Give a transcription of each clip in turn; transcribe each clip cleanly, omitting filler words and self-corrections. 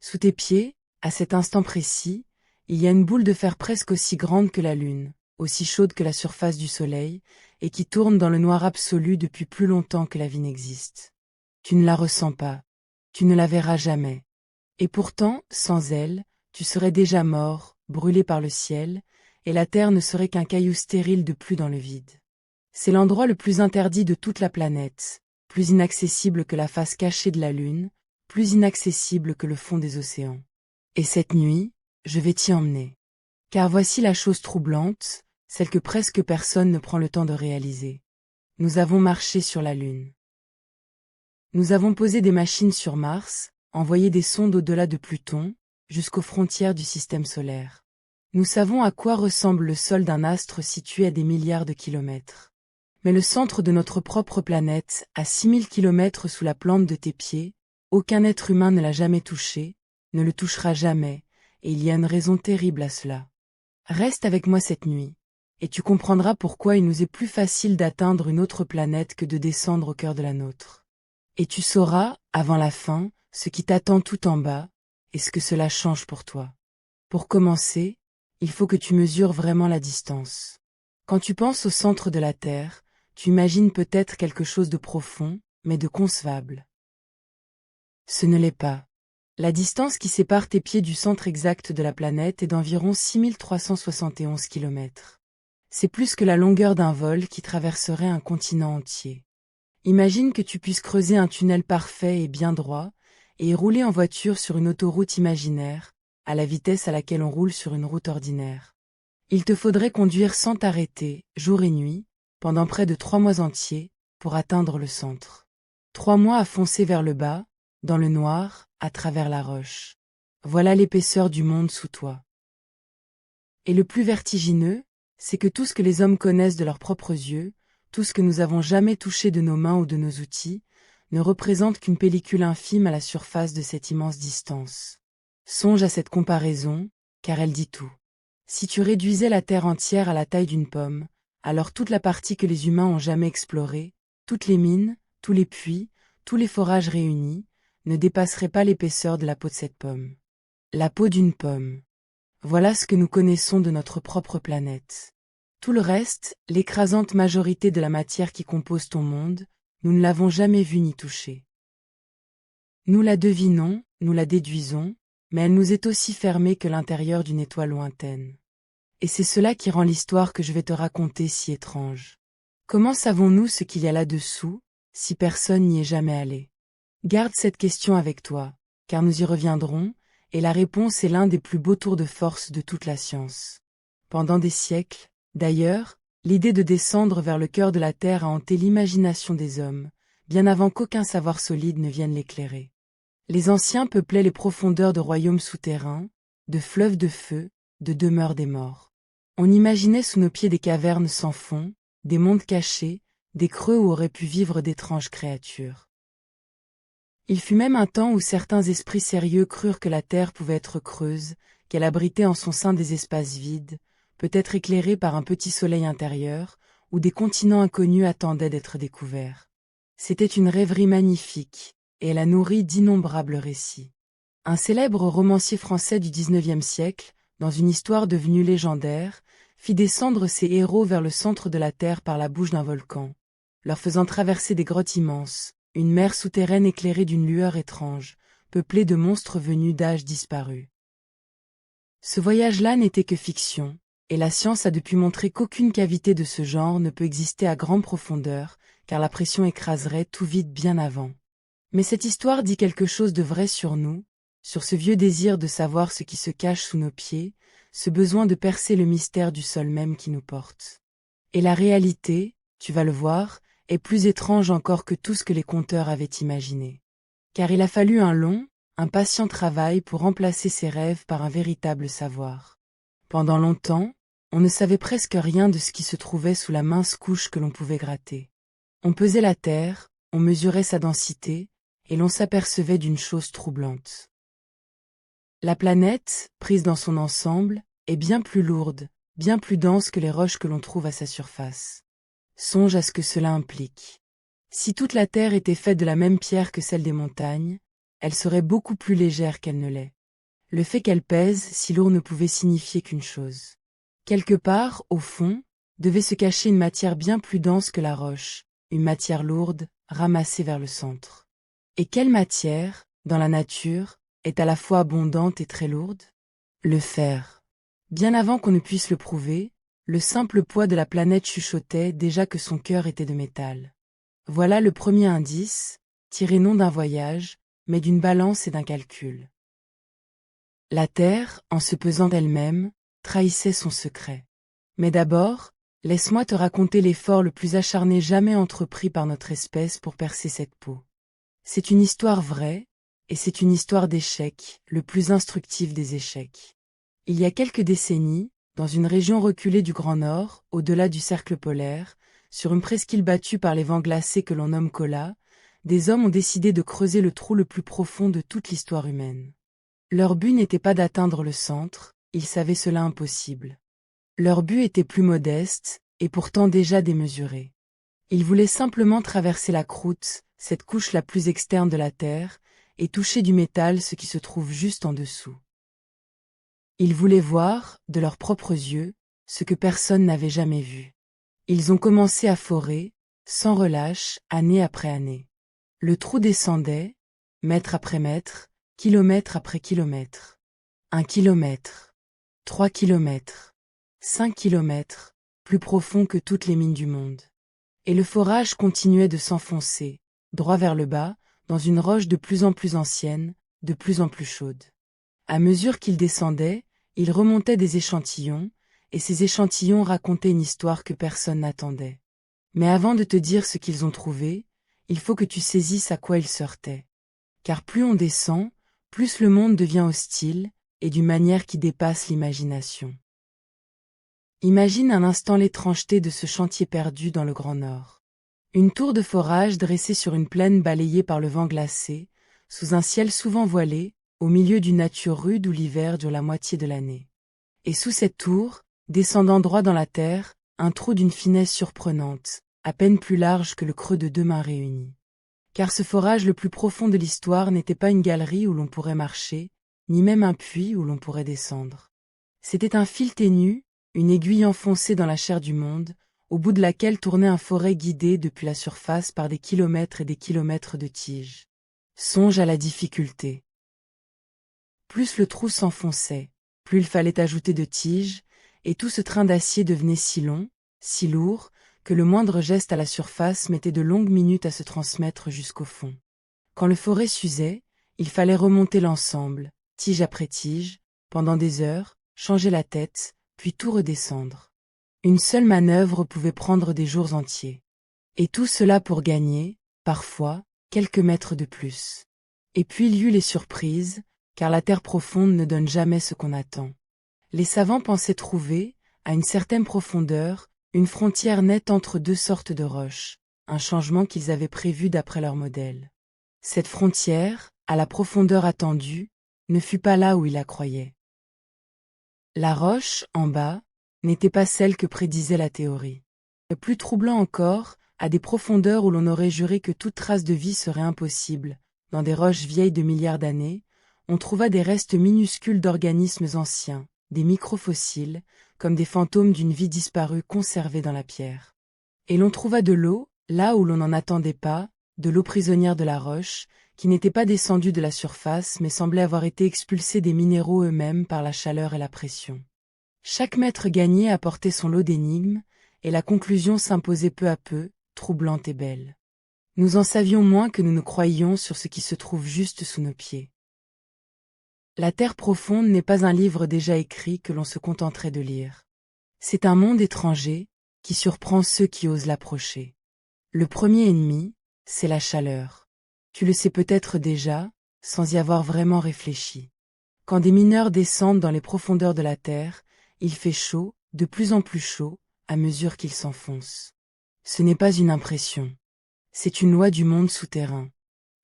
Sous tes pieds, à cet instant précis, il y a une boule de fer presque aussi grande que la Lune, aussi chaude que la surface du Soleil, et qui tourne dans le noir absolu depuis plus longtemps que la vie n'existe. Tu ne la ressens pas, tu ne la verras jamais. Et pourtant, sans elle, tu serais déjà mort, brûlé par le ciel, et la Terre ne serait qu'un caillou stérile de plus dans le vide. C'est l'endroit le plus interdit de toute la planète, plus inaccessible que la face cachée de la Lune, plus inaccessible que le fond des océans. Et cette nuit, je vais t'y emmener. Car voici la chose troublante, celle que presque personne ne prend le temps de réaliser. Nous avons marché sur la Lune. Nous avons posé des machines sur Mars, envoyé des sondes au-delà de Pluton, jusqu'aux frontières du système solaire. Nous savons à quoi ressemble le sol d'un astre situé à des milliards de kilomètres. Mais le centre de notre propre planète, à 6000 kilomètres sous la plante de tes pieds, aucun être humain ne l'a jamais touché, ne le touchera jamais, et il y a une raison terrible à cela. Reste avec moi cette nuit, et tu comprendras pourquoi il nous est plus facile d'atteindre une autre planète que de descendre au cœur de la nôtre. Et tu sauras, avant la fin, ce qui t'attend tout en bas, et ce que cela change pour toi. Pour commencer, il faut que tu mesures vraiment la distance. Quand tu penses au centre de la Terre, tu imagines peut-être quelque chose de profond, mais de concevable. Ce ne l'est pas. La distance qui sépare tes pieds du centre exact de la planète est d'environ 6371 km. C'est plus que la longueur d'un vol qui traverserait un continent entier. Imagine que tu puisses creuser un tunnel parfait et bien droit, et rouler en voiture sur une autoroute imaginaire, à la vitesse à laquelle on roule sur une route ordinaire. Il te faudrait conduire sans t'arrêter, jour et nuit, pendant près de 3 mois entiers, pour atteindre le centre. 3 mois à foncer vers le bas, dans le noir, à travers la roche. Voilà l'épaisseur du monde sous toi. Et le plus vertigineux, c'est que tout ce que les hommes connaissent de leurs propres yeux, tout ce que nous avons jamais touché de nos mains ou de nos outils, ne représente qu'une pellicule infime à la surface de cette immense distance. Songe à cette comparaison, car elle dit tout. Si tu réduisais la Terre entière à la taille d'une pomme, alors toute la partie que les humains ont jamais explorée, toutes les mines, tous les puits, tous les forages réunis, ne dépasserait pas l'épaisseur de la peau de cette pomme. La peau d'une pomme. Voilà ce que nous connaissons de notre propre planète. Tout le reste, l'écrasante majorité de la matière qui compose ton monde, nous ne l'avons jamais vue ni touchée. Nous la devinons, nous la déduisons, mais elle nous est aussi fermée que l'intérieur d'une étoile lointaine. Et c'est cela qui rend l'histoire que je vais te raconter si étrange. Comment savons-nous ce qu'il y a là-dessous, si personne n'y est jamais allé? Garde cette question avec toi, car nous y reviendrons, et la réponse est l'un des plus beaux tours de force de toute la science. Pendant des siècles, d'ailleurs, l'idée de descendre vers le cœur de la Terre a hanté l'imagination des hommes, bien avant qu'aucun savoir solide ne vienne l'éclairer. Les anciens peuplaient les profondeurs de royaumes souterrains, de fleuves de feu, de demeures des morts. On imaginait sous nos pieds des cavernes sans fond, des mondes cachés, des creux où auraient pu vivre d'étranges créatures. Il fut même un temps où certains esprits sérieux crurent que la Terre pouvait être creuse, qu'elle abritait en son sein des espaces vides, peut-être éclairés par un petit soleil intérieur, où des continents inconnus attendaient d'être découverts. C'était une rêverie magnifique, et elle a nourri d'innombrables récits. Un célèbre romancier français du XIXe siècle, dans une histoire devenue légendaire, fit descendre ses héros vers le centre de la Terre par la bouche d'un volcan, leur faisant traverser des grottes immenses, une mer souterraine éclairée d'une lueur étrange, peuplée de monstres venus d'âges disparus. Ce voyage-là n'était que fiction, et la science a depuis montré qu'aucune cavité de ce genre ne peut exister à grande profondeur, car la pression écraserait tout vide bien avant. Mais cette histoire dit quelque chose de vrai sur nous, sur ce vieux désir de savoir ce qui se cache sous nos pieds, ce besoin de percer le mystère du sol même qui nous porte. Et la réalité, tu vas le voir, est plus étrange encore que tout ce que les conteurs avaient imaginé. Car il a fallu un long, un patient travail pour remplacer ses rêves par un véritable savoir. Pendant longtemps, on ne savait presque rien de ce qui se trouvait sous la mince couche que l'on pouvait gratter. On pesait la terre, on mesurait sa densité, et l'on s'apercevait d'une chose troublante. La planète, prise dans son ensemble, est bien plus lourde, bien plus dense que les roches que l'on trouve à sa surface. Songe à ce que cela implique. Si toute la Terre était faite de la même pierre que celle des montagnes, elle serait beaucoup plus légère qu'elle ne l'est. Le fait qu'elle pèse si lourd ne pouvait signifier qu'une chose. Quelque part, au fond, devait se cacher une matière bien plus dense que la roche, une matière lourde, ramassée vers le centre. Et quelle matière, dans la nature, est à la fois abondante et très lourde? Le fer. Bien avant qu'on ne puisse le prouver, le simple poids de la planète chuchotait déjà que son cœur était de métal. Voilà le premier indice, tiré non d'un voyage, mais d'une balance et d'un calcul. La Terre, en se pesant d'elle-même, trahissait son secret. Mais d'abord, laisse-moi te raconter l'effort le plus acharné jamais entrepris par notre espèce pour percer cette peau. C'est une histoire vraie, et c'est une histoire d'échec, le plus instructif des échecs. Il y a quelques décennies, dans une région reculée du Grand Nord, au-delà du cercle polaire, sur une presqu'île battue par les vents glacés que l'on nomme Kola, des hommes ont décidé de creuser le trou le plus profond de toute l'histoire humaine. Leur but n'était pas d'atteindre le centre, ils savaient cela impossible. Leur but était plus modeste, et pourtant déjà démesuré. Ils voulaient simplement traverser la croûte, cette couche la plus externe de la Terre, et toucher du métal ce qui se trouve juste en dessous. Ils voulaient voir, de leurs propres yeux, ce que personne n'avait jamais vu. Ils ont commencé à forer, sans relâche, année après année. Le trou descendait, mètre après mètre, kilomètre après kilomètre. 1 kilomètre. 3 kilomètres. 5 kilomètres, plus profond que toutes les mines du monde. Et le forage continuait de s'enfoncer, droit vers le bas, dans une roche de plus en plus ancienne, de plus en plus chaude. À mesure qu'il descendait, il remontait des échantillons, et ces échantillons racontaient une histoire que personne n'attendait. Mais avant de te dire ce qu'ils ont trouvé, il faut que tu saisisses à quoi ils se heurtaient. Car plus on descend, plus le monde devient hostile, et d'une manière qui dépasse l'imagination. Imagine un instant l'étrangeté de ce chantier perdu dans le Grand Nord. Une tour de forage dressée sur une plaine balayée par le vent glacé, sous un ciel souvent voilé, au milieu d'une nature rude où l'hiver dure la moitié de l'année. Et sous cette tour, descendant droit dans la terre, un trou d'une finesse surprenante, à peine plus large que le creux de 2 mains réunies. Car ce forage le plus profond de l'histoire n'était pas une galerie où l'on pourrait marcher, ni même un puits où l'on pourrait descendre. C'était un fil ténu, une aiguille enfoncée dans la chair du monde, au bout de laquelle tournait un forêt guidé depuis la surface par des kilomètres et des kilomètres de tiges. Songe à la difficulté. Plus le trou s'enfonçait, plus il fallait ajouter de tiges, et tout ce train d'acier devenait si long, si lourd, que le moindre geste à la surface mettait de longues minutes à se transmettre jusqu'au fond. Quand le forêt s'usait, il fallait remonter l'ensemble, tige après tige, pendant des heures, changer la tête, puis tout redescendre. Une seule manœuvre pouvait prendre des jours entiers. Et tout cela pour gagner, parfois, quelques mètres de plus. Et puis il y eut les surprises, car la terre profonde ne donne jamais ce qu'on attend. Les savants pensaient trouver, à une certaine profondeur, une frontière nette entre deux sortes de roches, un changement qu'ils avaient prévu d'après leur modèle. Cette frontière, à la profondeur attendue, ne fut pas là où ils la croyaient. La roche, en bas, n'était pas celle que prédisait la théorie. Le plus troublant encore, à des profondeurs où l'on aurait juré que toute trace de vie serait impossible, dans des roches vieilles de milliards d'années, on trouva des restes minuscules d'organismes anciens, des microfossiles, comme des fantômes d'une vie disparue conservés dans la pierre. Et l'on trouva de l'eau, là où l'on n'en attendait pas, de l'eau prisonnière de la roche, qui n'était pas descendue de la surface mais semblait avoir été expulsée des minéraux eux-mêmes par la chaleur et la pression. Chaque mètre gagné apportait son lot d'énigmes, et la conclusion s'imposait peu à peu, troublante et belle. Nous en savions moins que nous ne croyions sur ce qui se trouve juste sous nos pieds. La Terre profonde n'est pas un livre déjà écrit que l'on se contenterait de lire. C'est un monde étranger, qui surprend ceux qui osent l'approcher. Le premier ennemi, c'est la chaleur. Tu le sais peut-être déjà, sans y avoir vraiment réfléchi. Quand des mineurs descendent dans les profondeurs de la Terre, il fait chaud, de plus en plus chaud, à mesure qu'ils s'enfoncent. Ce n'est pas une impression. C'est une loi du monde souterrain.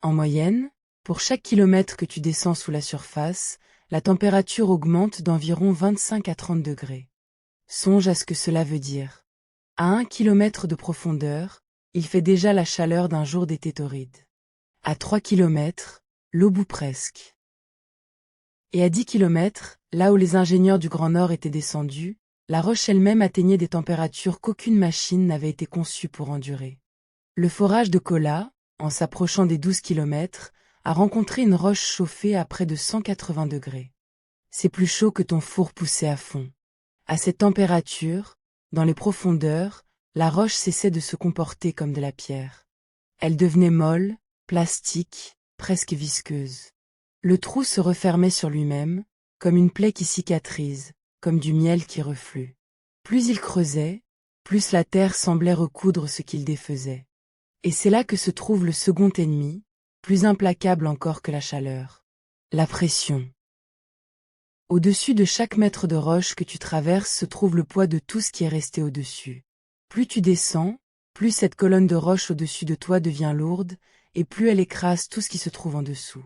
En moyenne, pour chaque kilomètre que tu descends sous la surface, la température augmente d'environ 25 à 30 degrés. Songe à ce que cela veut dire. À 1 kilomètre de profondeur, il fait déjà la chaleur d'un jour d'été torride. À 3 kilomètres, l'au bout presque. Et à 10 kilomètres, là où les ingénieurs du Grand Nord étaient descendus, la roche elle-même atteignait des températures qu'aucune machine n'avait été conçue pour endurer. Le forage de Kola, en s'approchant des 12 kilomètres, a rencontré une roche chauffée à près de 180 degrés. C'est plus chaud que ton four poussé à fond. À cette température, dans les profondeurs, la roche cessait de se comporter comme de la pierre. Elle devenait molle, plastique, presque visqueuse. Le trou se refermait sur lui-même, comme une plaie qui cicatrise, comme du miel qui reflue. Plus il creusait, plus la terre semblait recoudre ce qu'il défaisait. Et c'est là que se trouve le second ennemi, plus implacable encore que la chaleur. La pression. Au-dessus de chaque mètre de roche que tu traverses se trouve le poids de tout ce qui est resté au-dessus. Plus tu descends, plus cette colonne de roche au-dessus de toi devient lourde, et plus elle écrase tout ce qui se trouve en dessous.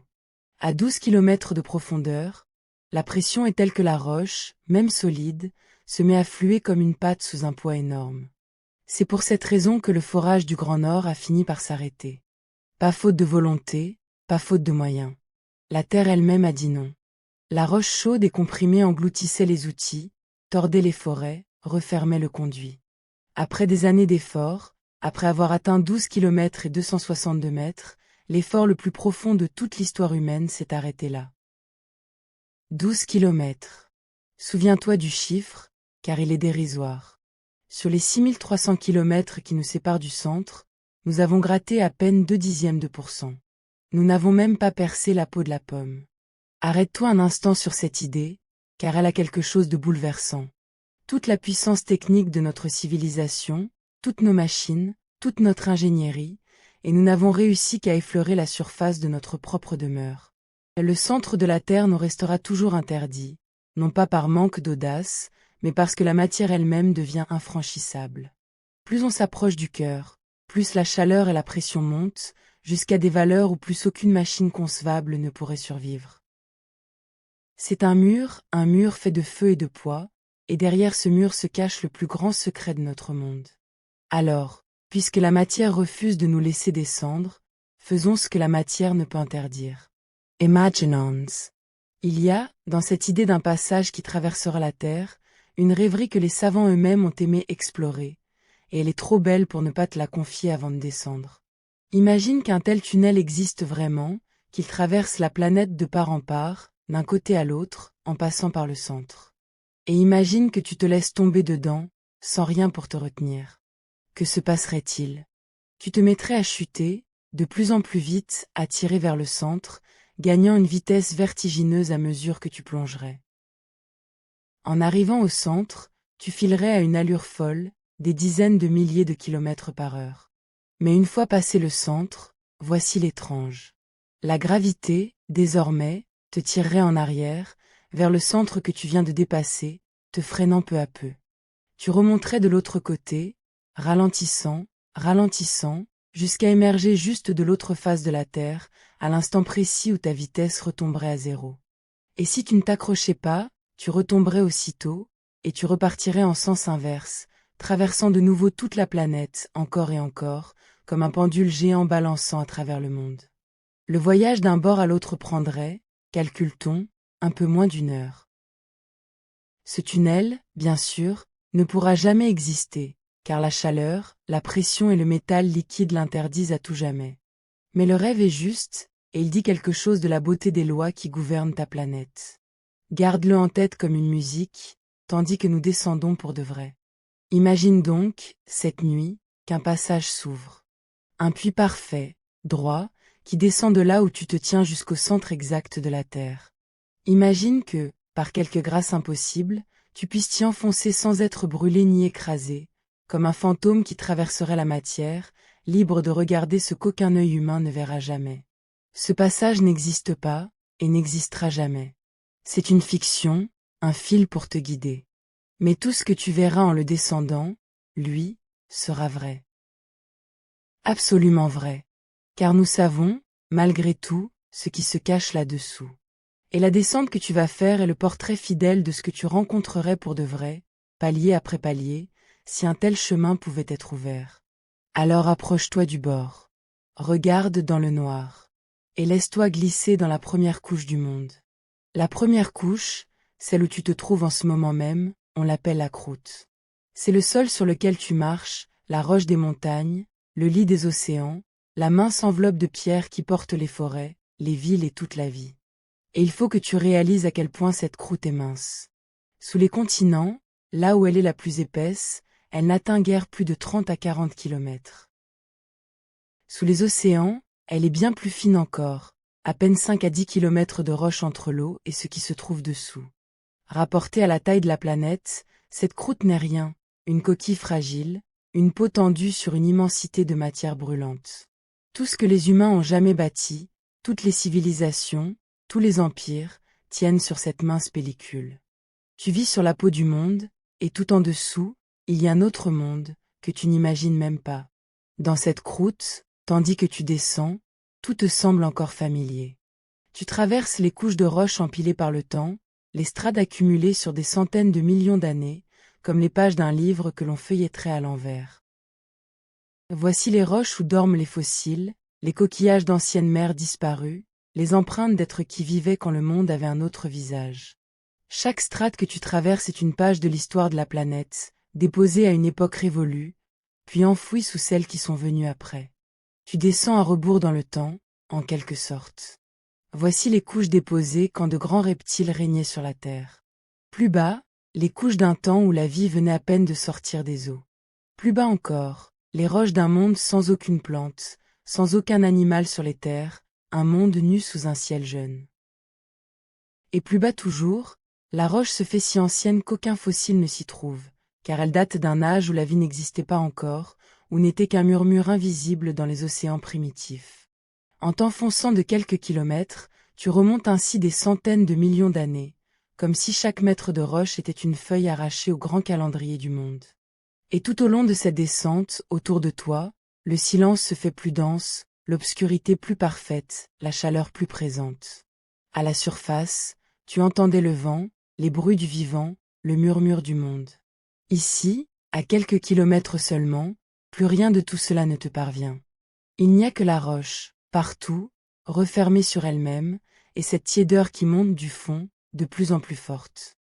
À 12 kilomètres de profondeur, la pression est telle que la roche, même solide, se met à fluer comme une pâte sous un poids énorme. C'est pour cette raison que le forage du Grand Nord a fini par s'arrêter. Pas faute de volonté, pas faute de moyens. La terre elle-même a dit non. La roche chaude et comprimée engloutissait les outils, tordait les forêts, refermait le conduit. Après des années d'efforts, après avoir atteint 12 kilomètres et 262 mètres, l'effort le plus profond de toute l'histoire humaine s'est arrêté là. 12 kilomètres. Souviens-toi du chiffre, car il est dérisoire. Sur les 6300 kilomètres qui nous séparent du centre, nous avons gratté à peine 0,2%. Nous n'avons même pas percé la peau de la pomme. Arrête-toi un instant sur cette idée, car elle a quelque chose de bouleversant. Toute la puissance technique de notre civilisation, toutes nos machines, toute notre ingénierie, et nous n'avons réussi qu'à effleurer la surface de notre propre demeure. Le centre de la Terre nous restera toujours interdit, non pas par manque d'audace, mais parce que la matière elle-même devient infranchissable. Plus on s'approche du cœur, plus la chaleur et la pression montent, jusqu'à des valeurs où plus aucune machine concevable ne pourrait survivre. C'est un mur fait de feu et de poids, et derrière ce mur se cache le plus grand secret de notre monde. Alors, puisque la matière refuse de nous laisser descendre, faisons ce que la matière ne peut interdire. Imaginons. Il y a, dans cette idée d'un passage qui traversera la Terre, une rêverie que les savants eux-mêmes ont aimé explorer, et elle est trop belle pour ne pas te la confier avant de descendre. Imagine qu'un tel tunnel existe vraiment, qu'il traverse la planète de part en part, d'un côté à l'autre, en passant par le centre. Et imagine que tu te laisses tomber dedans, sans rien pour te retenir. Que se passerait-il? Tu te mettrais à chuter, de plus en plus vite, à tirer vers le centre, gagnant une vitesse vertigineuse à mesure que tu plongerais. En arrivant au centre, tu filerais à une allure folle, des dizaines de milliers de kilomètres par heure. Mais une fois passé le centre, voici l'étrange. La gravité, désormais, te tirerait en arrière, vers le centre que tu viens de dépasser, te freinant peu à peu. Tu remonterais de l'autre côté, ralentissant, ralentissant, jusqu'à émerger juste de l'autre face de la Terre, à l'instant précis où ta vitesse retomberait à zéro. Et si tu ne t'accrochais pas, tu retomberais aussitôt, et tu repartirais en sens inverse, traversant de nouveau toute la planète, encore et encore, comme un pendule géant balançant à travers le monde. Le voyage d'un bord à l'autre prendrait, calcule-t-on, un peu moins d'1 heure. Ce tunnel, bien sûr, ne pourra jamais exister, car la chaleur, la pression et le métal liquide l'interdisent à tout jamais. Mais le rêve est juste, et il dit quelque chose de la beauté des lois qui gouvernent ta planète. Garde-le en tête comme une musique, tandis que nous descendons pour de vrai. Imagine donc, cette nuit, qu'un passage s'ouvre. Un puits parfait, droit, qui descend de là où tu te tiens jusqu'au centre exact de la Terre. Imagine que, par quelque grâce impossible, tu puisses t'y enfoncer sans être brûlé ni écrasé, comme un fantôme qui traverserait la matière, libre de regarder ce qu'aucun œil humain ne verra jamais. Ce passage n'existe pas, et n'existera jamais. C'est une fiction, un fil pour te guider. Mais tout ce que tu verras en le descendant, lui, sera vrai. Absolument vrai. Car nous savons, malgré tout, ce qui se cache là-dessous. Et la descente que tu vas faire est le portrait fidèle de ce que tu rencontrerais pour de vrai, palier après palier, si un tel chemin pouvait être ouvert. Alors approche-toi du bord. Regarde dans le noir. et laisse-toi glisser dans la première couche du monde. La première couche, celle où tu te trouves en ce moment même, on l'appelle la croûte. C'est le sol sur lequel tu marches, la roche des montagnes, le lit des océans, la mince enveloppe de pierre qui porte les forêts, les villes et toute la vie. Et il faut que tu réalises à quel point cette croûte est mince. Sous les continents, là où elle est la plus épaisse, elle n'atteint guère plus de 30 à 40 kilomètres. Sous les océans, elle est bien plus fine encore, à peine 5 à 10 kilomètres de roche entre l'eau et ce qui se trouve dessous. Rapportée à la taille de la planète, cette croûte n'est rien, une coquille fragile, une peau tendue sur une immensité de matière brûlante. Tout ce que les humains ont jamais bâti, toutes les civilisations, tous les empires, tiennent sur cette mince pellicule. Tu vis sur la peau du monde, et tout en dessous, il y a un autre monde, que tu n'imagines même pas. Dans cette croûte, tandis que tu descends, tout te semble encore familier. Tu traverses les couches de roches empilées par le temps, les strates accumulées sur des centaines de millions d'années, comme les pages d'un livre que l'on feuilletterait à l'envers. Voici les roches où dorment les fossiles, les coquillages d'anciennes mers disparues, les empreintes d'êtres qui vivaient quand le monde avait un autre visage. Chaque strate que tu traverses est une page de l'histoire de la planète, déposée à une époque révolue, puis enfouie sous celles qui sont venues après. Tu descends à rebours dans le temps, en quelque sorte. Voici les couches déposées quand de grands reptiles régnaient sur la Terre. Plus bas, les couches d'un temps où la vie venait à peine de sortir des eaux. Plus bas encore, les roches d'un monde sans aucune plante, sans aucun animal sur les terres, un monde nu sous un ciel jeune. Et plus bas toujours, la roche se fait si ancienne qu'aucun fossile ne s'y trouve, car elle date d'un âge où la vie n'existait pas encore, où n'était qu'un murmure invisible dans les océans primitifs. En t'enfonçant de quelques kilomètres, tu remontes ainsi des centaines de millions d'années, comme si chaque mètre de roche était une feuille arrachée au grand calendrier du monde. Et tout au long de cette descente, autour de toi, le silence se fait plus dense, l'obscurité plus parfaite, la chaleur plus présente. À la surface, tu entendais le vent, les bruits du vivant, le murmure du monde. Ici, à quelques kilomètres seulement, plus rien de tout cela ne te parvient. Il n'y a que la roche, partout, refermée sur elle-même, et cette tiédeur qui monte du fond, de plus en plus forte.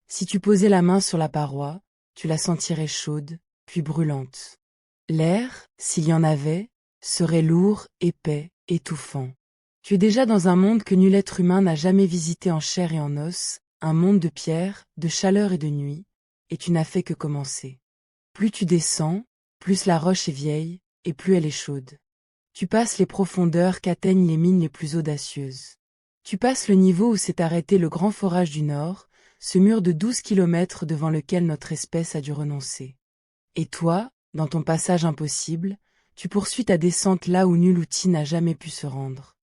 Si tu posais la main sur la paroi, tu la sentirais chaude, puis brûlante. L'air, s'il y en avait, serait lourd, épais, étouffant. Tu es déjà dans un monde que nul être humain n'a jamais visité en chair et en os, un monde de pierre, de chaleur et de nuit, et tu n'as fait que commencer. Plus tu descends, plus la roche est vieille, et plus elle est chaude. Tu passes les profondeurs qu'atteignent les mines les plus audacieuses. Tu passes le niveau où s'est arrêté le grand forage du Nord, ce mur de 12 kilomètres devant lequel notre espèce a dû renoncer. Et toi, dans ton passage impossible, tu poursuis ta descente là où nul outil n'a jamais pu se rendre.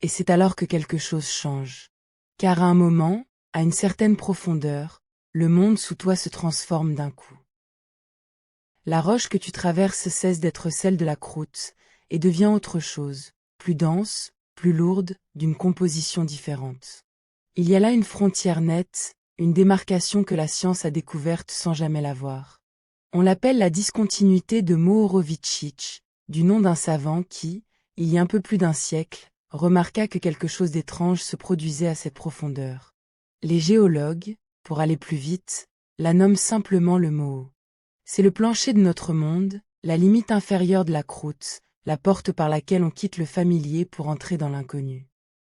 Et c'est alors que quelque chose change. Car à un moment, à une certaine profondeur, le monde sous toi se transforme d'un coup. La roche que tu traverses cesse d'être celle de la croûte, et devient autre chose, plus dense, plus lourde, d'une composition différente. Il y a là une frontière nette, une démarcation que la science a découverte sans jamais la voir. On l'appelle la discontinuité de Mohorovičić, du nom d'un savant qui, il y a un peu plus d'un siècle, remarqua que quelque chose d'étrange se produisait à cette profondeur. Les géologues, pour aller plus vite, la nomment simplement le Moho. C'est le plancher de notre monde, la limite inférieure de la croûte, la porte par laquelle on quitte le familier pour entrer dans l'inconnu.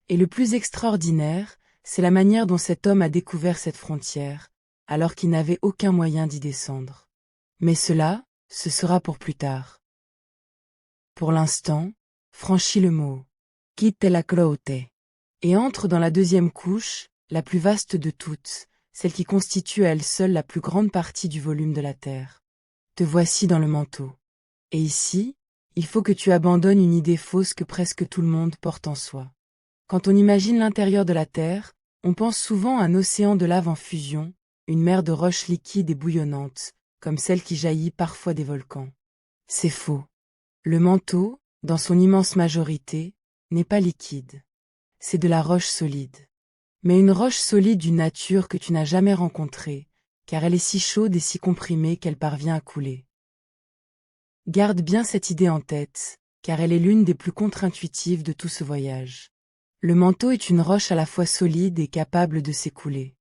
Et le plus extraordinaire, c'est la manière dont cet homme a découvert cette frontière, alors qu'il n'avait aucun moyen d'y descendre. Mais cela, ce sera pour plus tard. Pour l'instant, franchis le Moho. Quitte la croûte. Et entre dans la deuxième couche, la plus vaste de toutes, celle qui constitue à elle seule la plus grande partie du volume de la Terre. Te voici dans le manteau. Et ici, il faut que tu abandonnes une idée fausse que presque tout le monde porte en soi. Quand on imagine l'intérieur de la Terre, on pense souvent à un océan de lave en fusion, une mer de roches liquides et bouillonnantes, comme celle qui jaillit parfois des volcans. C'est faux. Le manteau, dans son immense majorité, n'est pas liquide. C'est de la roche solide. Mais une roche solide d'une nature que tu n'as jamais rencontrée, car elle est si chaude et si comprimée qu'elle parvient à couler. Garde bien cette idée en tête, car elle est l'une des plus contre-intuitives de tout ce voyage. Le manteau est une roche à la fois solide et capable de s'écouler.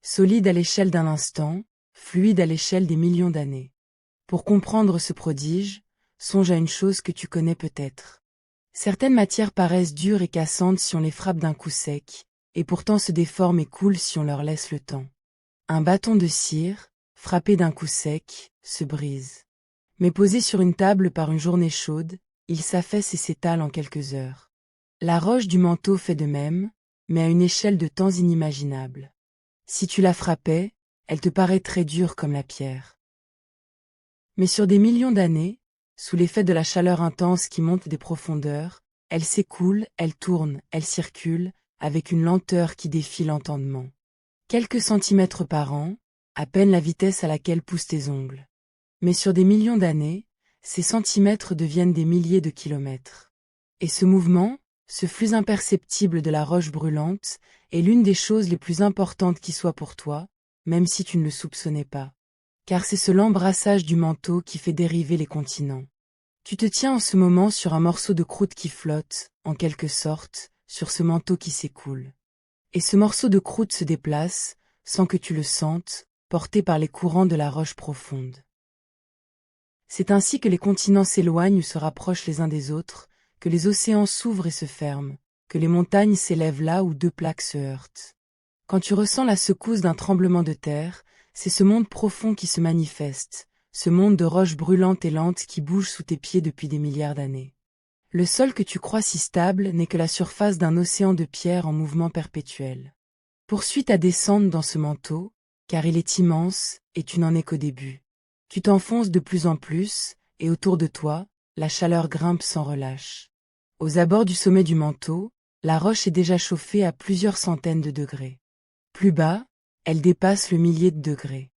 Solide à l'échelle d'un instant, fluide à l'échelle des millions d'années. Pour comprendre ce prodige, songe à une chose que tu connais peut-être. Certaines matières paraissent dures et cassantes si on les frappe d'un coup sec, et pourtant se déforment et coulent si on leur laisse le temps. Un bâton de cire, frappé d'un coup sec, se brise. Mais posé sur une table par une journée chaude, il s'affaisse et s'étale en quelques heures. La roche du manteau fait de même, mais à une échelle de temps inimaginable. Si tu la frappais, elle te paraîtrait dure comme la pierre. Mais sur des millions d'années, sous l'effet de la chaleur intense qui monte des profondeurs, elle s'écoule, elle tourne, elle circule, avec une lenteur qui défie l'entendement. Quelques centimètres par an, à peine la vitesse à laquelle poussent tes ongles. Mais sur des millions d'années, ces centimètres deviennent des milliers de kilomètres. Et ce mouvement, ce flux imperceptible de la roche brûlante, est l'une des choses les plus importantes qui soient pour toi, même si tu ne le soupçonnais pas. Car c'est ce lent brassage du manteau qui fait dériver les continents. Tu te tiens en ce moment sur un morceau de croûte qui flotte, en quelque sorte, sur ce manteau qui s'écoule. Et ce morceau de croûte se déplace, sans que tu le sentes, porté par les courants de la roche profonde. C'est ainsi que les continents s'éloignent ou se rapprochent les uns des autres, que les océans s'ouvrent et se ferment, que les montagnes s'élèvent là où deux plaques se heurtent. Quand tu ressens la secousse d'un tremblement de terre, c'est ce monde profond qui se manifeste, ce monde de roches brûlantes et lentes qui bouge sous tes pieds depuis des milliards d'années. Le sol que tu crois si stable n'est que la surface d'un océan de pierre en mouvement perpétuel. Poursuis ta descente dans ce manteau, car il est immense, et tu n'en es qu'au début. Tu t'enfonces de plus en plus, et autour de toi, la chaleur grimpe sans relâche. Aux abords du sommet du manteau, la roche est déjà chauffée à plusieurs centaines de degrés. Plus bas, elle dépasse le millier de degrés.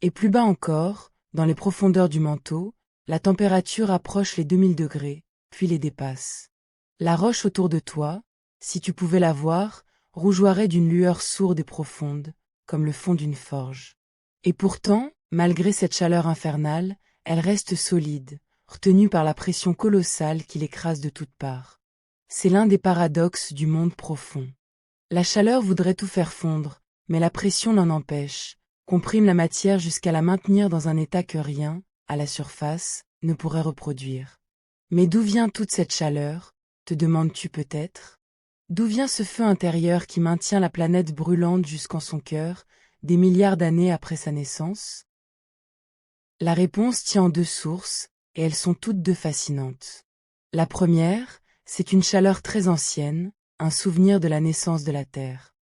Et plus bas encore, dans les profondeurs du manteau, la température approche les 2000 degrés, puis les dépasse. La roche autour de toi, si tu pouvais la voir, rougeoirait d'une lueur sourde et profonde, comme le fond d'une forge. Et pourtant, malgré cette chaleur infernale, elle reste solide, retenue par la pression colossale qui l'écrase de toutes parts. C'est l'un des paradoxes du monde profond. La chaleur voudrait tout faire fondre, mais la pression l'en empêche, comprime la matière jusqu'à la maintenir dans un état que rien, à la surface, ne pourrait reproduire. Mais d'où vient toute cette chaleur, te demandes-tu peut-être? D'où vient ce feu intérieur qui maintient la planète brûlante jusqu'en son cœur, des milliards d'années après sa naissance? La réponse tient en deux sources, et elles sont toutes deux fascinantes. La première, c'est une chaleur très ancienne, un souvenir de la naissance de la Terre.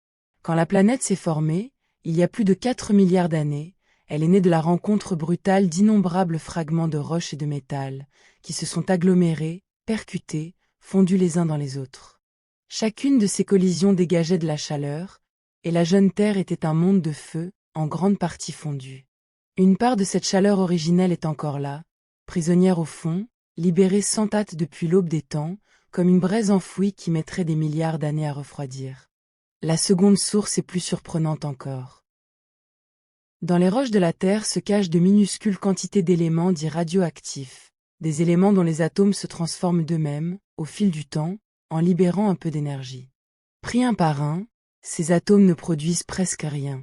Quand la planète s'est formée, il y a plus de 4 milliards d'années, elle est née de la rencontre brutale d'innombrables fragments de roches et de métal, qui se sont agglomérés, percutés, fondus les uns dans les autres. Chacune de ces collisions dégageait de la chaleur, et la jeune Terre était un monde de feu, en grande partie fondu. Une part de cette chaleur originelle est encore là, prisonnière au fond, libérée sans hâte depuis l'aube des temps, comme une braise enfouie qui mettrait des milliards d'années à refroidir. La seconde source est plus surprenante encore. Dans les roches de la Terre se cachent de minuscules quantités d'éléments dits radioactifs, des éléments dont les atomes se transforment d'eux-mêmes, au fil du temps, en libérant un peu d'énergie. Pris un par un, ces atomes ne produisent presque rien.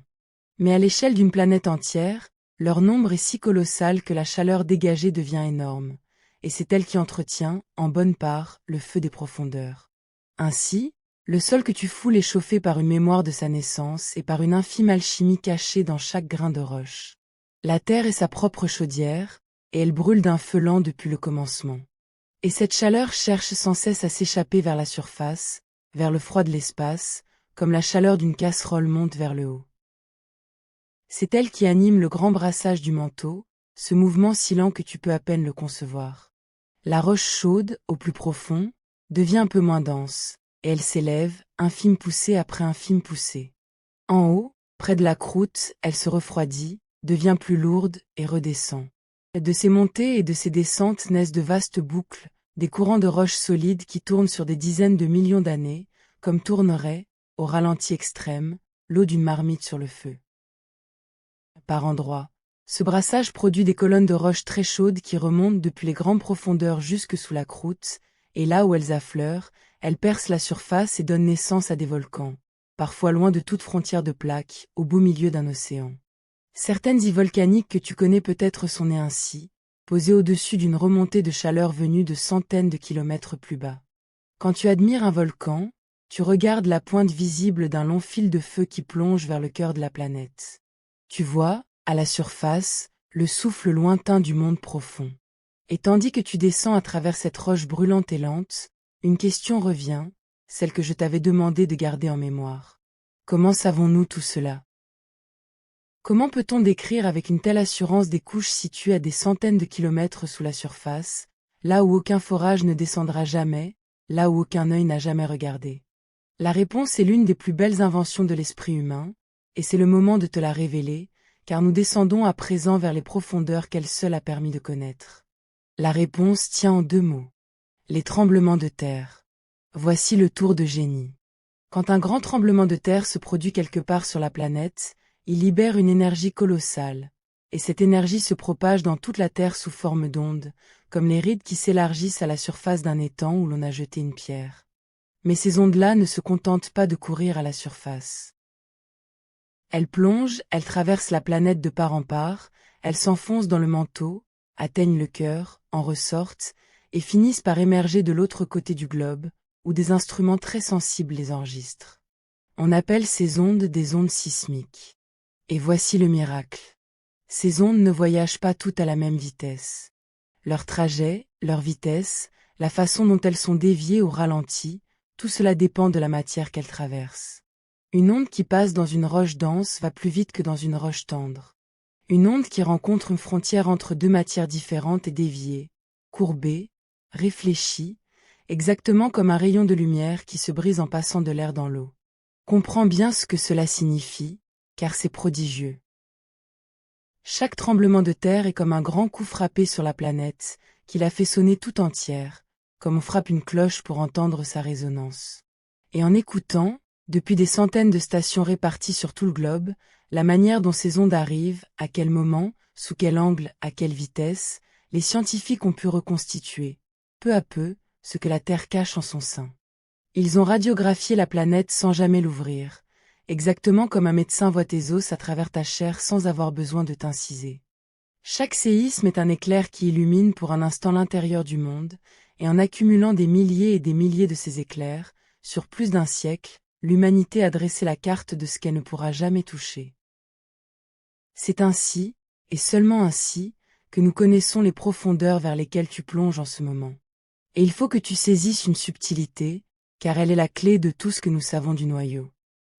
Mais à l'échelle d'une planète entière, leur nombre est si colossal que la chaleur dégagée devient énorme, et c'est elle qui entretient, en bonne part, le feu des profondeurs. Ainsi, le sol que tu foules est chauffé par une mémoire de sa naissance et par une infime alchimie cachée dans chaque grain de roche. La Terre est sa propre chaudière, et elle brûle d'un feu lent depuis le commencement. Et cette chaleur cherche sans cesse à s'échapper vers la surface, vers le froid de l'espace, comme la chaleur d'une casserole monte vers le haut. C'est elle qui anime le grand brassage du manteau, ce mouvement si lent que tu peux à peine le concevoir. La roche chaude, au plus profond, devient un peu moins dense, et elle s'élève, infime poussée après infime poussée. En haut, près de la croûte, elle se refroidit, devient plus lourde et redescend. De ces montées et de ces descentes naissent de vastes boucles, des courants de roches solides qui tournent sur des dizaines de millions d'années, comme tournerait, au ralenti extrême, l'eau d'une marmite sur le feu. Par endroits, Ce brassage produit des colonnes de roches très chaudes qui remontent depuis les grandes profondeurs jusque sous la croûte, et là où elles affleurent, elles percent la surface et donnent naissance à des volcans, parfois loin de toute frontière de plaques, au beau milieu d'un océan. Certaines îles volcaniques que tu connais peut-être sont nées ainsi, posées au-dessus d'une remontée de chaleur venue de centaines de kilomètres plus bas. Quand tu admires un volcan, tu regardes la pointe visible d'un long fil de feu qui plonge vers le cœur de la planète. Tu vois, à la surface, le souffle lointain du monde profond. Et tandis que tu descends à travers cette roche brûlante et lente, une question revient, celle que je t'avais demandé de garder en mémoire. Comment savons-nous tout cela? Comment peut-on décrire avec une telle assurance des couches situées à des centaines de kilomètres sous la surface, là où aucun forage ne descendra jamais, là où aucun œil n'a jamais regardé? La réponse est l'une des plus belles inventions de l'esprit humain, et c'est le moment de te la révéler, car nous descendons à présent vers les profondeurs qu'elle seule a permis de connaître. La réponse tient en deux mots. Les tremblements de terre. Voici le tour de génie. Quand un grand tremblement de terre se produit quelque part sur la planète, il libère une énergie colossale, et cette énergie se propage dans toute la Terre sous forme d'ondes, comme les rides qui s'élargissent à la surface d'un étang où l'on a jeté une pierre. Mais ces ondes-là ne se contentent pas de courir à la surface. Elles plongent, elles traversent la planète de part en part, elles s'enfoncent dans le manteau, atteignent le cœur, en ressortent, et finissent par émerger de l'autre côté du globe, où des instruments très sensibles les enregistrent. On appelle ces ondes des ondes sismiques. Et voici le miracle. Ces ondes ne voyagent pas toutes à la même vitesse. Leur trajet, leur vitesse, la façon dont elles sont déviées ou ralenties, tout cela dépend de la matière qu'elles traversent. Une onde qui passe dans une roche dense va plus vite que dans une roche tendre. Une onde qui rencontre une frontière entre deux matières différentes est déviée, courbée, réfléchie, exactement comme un rayon de lumière qui se brise en passant de l'air dans l'eau. Comprends bien ce que cela signifie, car c'est prodigieux. Chaque tremblement de terre est comme un grand coup frappé sur la planète, qui la fait sonner tout entière, comme on frappe une cloche pour entendre sa résonance. Et en écoutant, depuis des centaines de stations réparties sur tout le globe, la manière dont ces ondes arrivent, à quel moment, sous quel angle, à quelle vitesse, les scientifiques ont pu reconstituer, peu à peu, ce que la Terre cache en son sein. Ils ont radiographié la planète sans jamais l'ouvrir, exactement comme un médecin voit tes os à travers ta chair sans avoir besoin de t'inciser. Chaque séisme est un éclair qui illumine pour un instant l'intérieur du monde, et en accumulant des milliers et des milliers de ces éclairs, sur plus d'un siècle, l'humanité a dressé la carte de ce qu'elle ne pourra jamais toucher. C'est ainsi, et seulement ainsi, que nous connaissons les profondeurs vers lesquelles tu plonges en ce moment. Et il faut que tu saisisses une subtilité, car elle est la clé de tout ce que nous savons du noyau.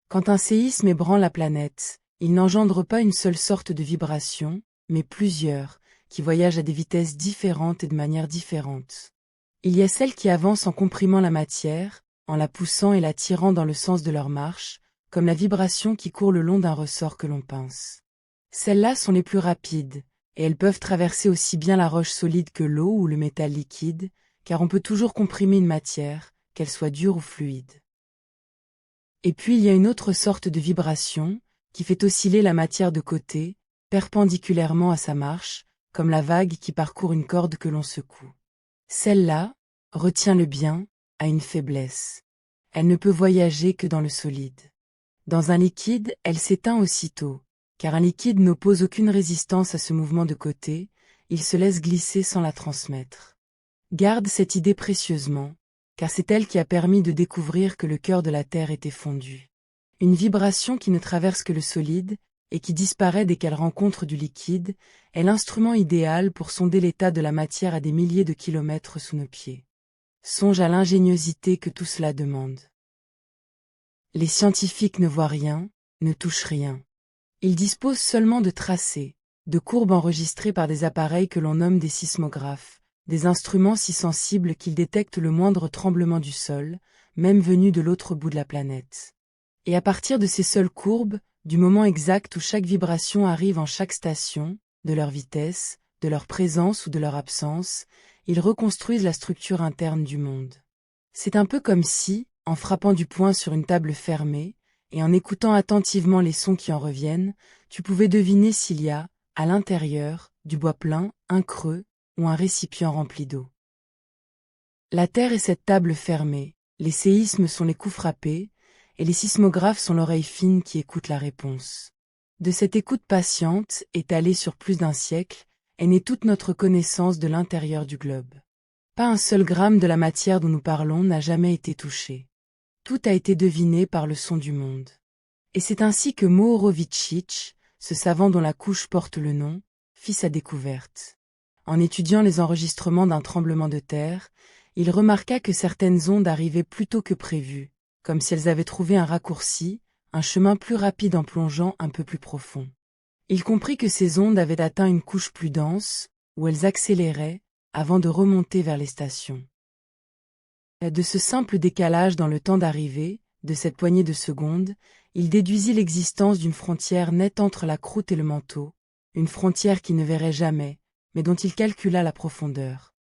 Quand un séisme ébranle la planète, il n'engendre pas une seule sorte de vibration, mais plusieurs, qui voyagent à des vitesses différentes et de manière différente. Il y a celles qui avancent en comprimant la matière, en la poussant et la tirant dans le sens de leur marche, comme la vibration qui court le long d'un ressort que l'on pince. Celles-là sont les plus rapides, et elles peuvent traverser aussi bien la roche solide que l'eau ou le métal liquide, car on peut toujours comprimer une matière, qu'elle soit dure ou fluide. Et puis il y a une autre sorte de vibration, qui fait osciller la matière de côté, perpendiculairement à sa marche, comme la vague qui parcourt une corde que l'on secoue. Celle-là, retiens-le bien, a une faiblesse. Elle ne peut voyager que dans le solide. Dans un liquide, elle s'éteint aussitôt, car un liquide n'oppose aucune résistance à ce mouvement de côté, il se laisse glisser sans la transmettre. Garde cette idée précieusement, car c'est elle qui a permis de découvrir que le cœur de la Terre était fondu. Une vibration qui ne traverse que le solide, et qui disparaît dès qu'elle rencontre du liquide, est l'instrument idéal pour sonder l'état de la matière à des milliers de kilomètres sous nos pieds. Songe à l'ingéniosité que tout cela demande. Les scientifiques ne voient rien, ne touchent rien. Ils disposent seulement de tracés, de courbes enregistrées par des appareils que l'on nomme des sismographes, des instruments si sensibles qu'ils détectent le moindre tremblement du sol, même venu de l'autre bout de la planète. Et à partir de ces seules courbes, du moment exact où chaque vibration arrive en chaque station, de leur vitesse, de leur présence ou de leur absence, ils reconstruisent la structure interne du monde. C'est un peu comme si, en frappant du poing sur une table fermée, et en écoutant attentivement les sons qui en reviennent, tu pouvais deviner s'il y a, à l'intérieur, du bois plein, un creux, ou un récipient rempli d'eau. La Terre est cette table fermée, les séismes sont les coups frappés, et les sismographes sont l'oreille fine qui écoute la réponse. De cette écoute patiente, étalée sur plus d'un siècle, est née toute notre connaissance de l'intérieur du globe. Pas un seul gramme de la matière dont nous parlons n'a jamais été touché. Tout a été deviné par le son du monde. Et c'est ainsi que Mohorovičić, ce savant dont la couche porte le nom, fit sa découverte. En étudiant les enregistrements d'un tremblement de terre, il remarqua que certaines ondes arrivaient plus tôt que prévu, comme si elles avaient trouvé un raccourci, un chemin plus rapide en plongeant un peu plus profond. Il comprit que ces ondes avaient atteint une couche plus dense, où elles accéléraient, avant de remonter vers les stations. De ce simple décalage dans le temps d'arrivée, de cette poignée de secondes, il déduisit l'existence d'une frontière nette entre la croûte et le manteau, une frontière qu'il ne verrait jamais, mais dont il calcula la profondeur.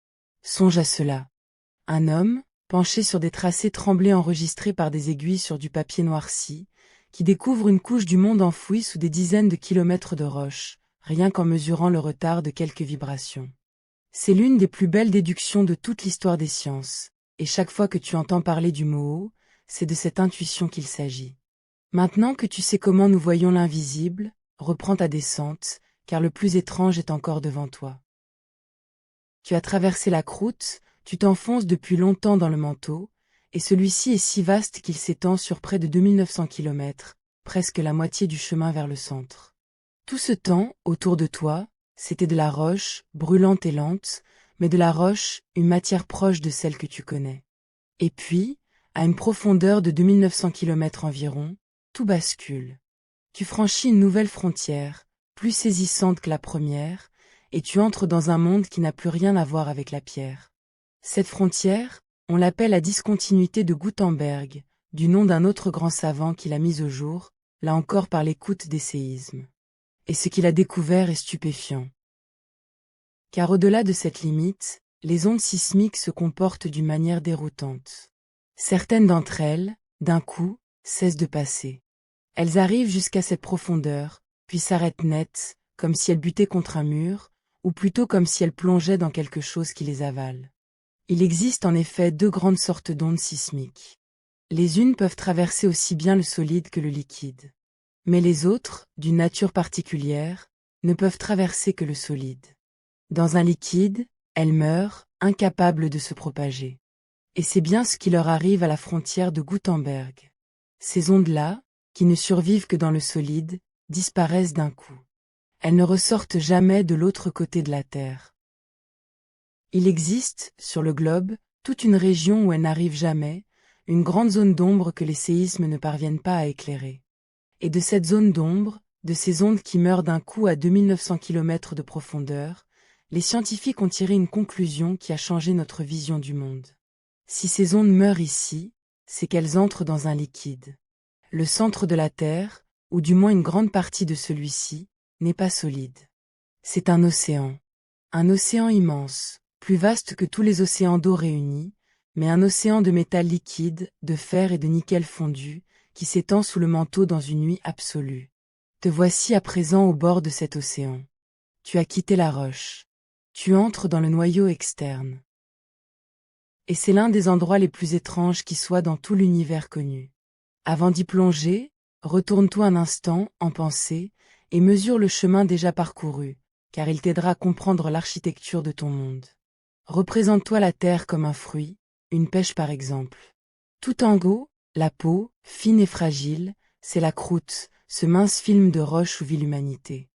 Songe à cela. Un homme, penché sur des tracés tremblés enregistrés par des aiguilles sur du papier noirci, qui découvre une couche du monde enfouie sous des dizaines de kilomètres de roches, rien qu'en mesurant le retard de quelques vibrations. C'est l'une des plus belles déductions de toute l'histoire des sciences, et chaque fois que tu entends parler du Moho, c'est de cette intuition qu'il s'agit. Maintenant que tu sais comment nous voyons l'invisible, reprends ta descente, car le plus étrange est encore devant toi. Tu as traversé la croûte, tu t'enfonces depuis longtemps dans le manteau, et celui-ci est si vaste qu'il s'étend sur près de 2900 kilomètres, presque la moitié du chemin vers le centre. Tout ce temps, autour de toi, c'était de la roche, brûlante et lente, mais de la roche, une matière proche de celle que tu connais. Et puis, à une profondeur de 2900 kilomètres environ, tout bascule. Tu franchis une nouvelle frontière, plus saisissante que la première, et tu entres dans un monde qui n'a plus rien à voir avec la pierre. Cette frontière, on l'appelle la discontinuité de Gutenberg, du nom d'un autre grand savant qui l'a mise au jour, là encore par l'écoute des séismes. Et ce qu'il a découvert est stupéfiant. Car au-delà de cette limite, les ondes sismiques se comportent d'une manière déroutante. Certaines d'entre elles, d'un coup, cessent de passer. Elles arrivent jusqu'à cette profondeur, puis s'arrêtent net, comme si elles butaient contre un mur, ou plutôt comme si elles plongeaient dans quelque chose qui les avale. Il existe en effet deux grandes sortes d'ondes sismiques. Les unes peuvent traverser aussi bien le solide que le liquide. Mais les autres, d'une nature particulière, ne peuvent traverser que le solide. Dans un liquide, elles meurent, incapables de se propager. Et c'est bien ce qui leur arrive à la frontière de Gutenberg. Ces ondes-là, qui ne survivent que dans le solide, disparaissent d'un coup. Elles ne ressortent jamais de l'autre côté de la Terre. Il existe, sur le globe, toute une région où elles n'arrivent jamais, une grande zone d'ombre que les séismes ne parviennent pas à éclairer. Et de cette zone d'ombre, de ces ondes qui meurent d'un coup à 2900 km de profondeur, les scientifiques ont tiré une conclusion qui a changé notre vision du monde. Si ces ondes meurent ici, c'est qu'elles entrent dans un liquide. Le centre de la Terre, ou du moins une grande partie de celui-ci, n'est pas solide. C'est un océan immense, plus vaste que tous les océans d'eau réunis, mais un océan de métal liquide, de fer et de nickel fondu, qui s'étend sous le manteau dans une nuit absolue. Te voici à présent au bord de cet océan. Tu as quitté la roche. Tu entres dans le noyau externe. Et c'est l'un des endroits les plus étranges qui soit dans tout l'univers connu. Avant d'y plonger, retourne-toi un instant, en pensée, et mesure le chemin déjà parcouru, car il t'aidera à comprendre l'architecture de ton monde. Représente-toi la terre comme un fruit, une pêche par exemple. Tout en haut, la peau, fine et fragile, c'est la croûte, ce mince film de roche où vit l'humanité.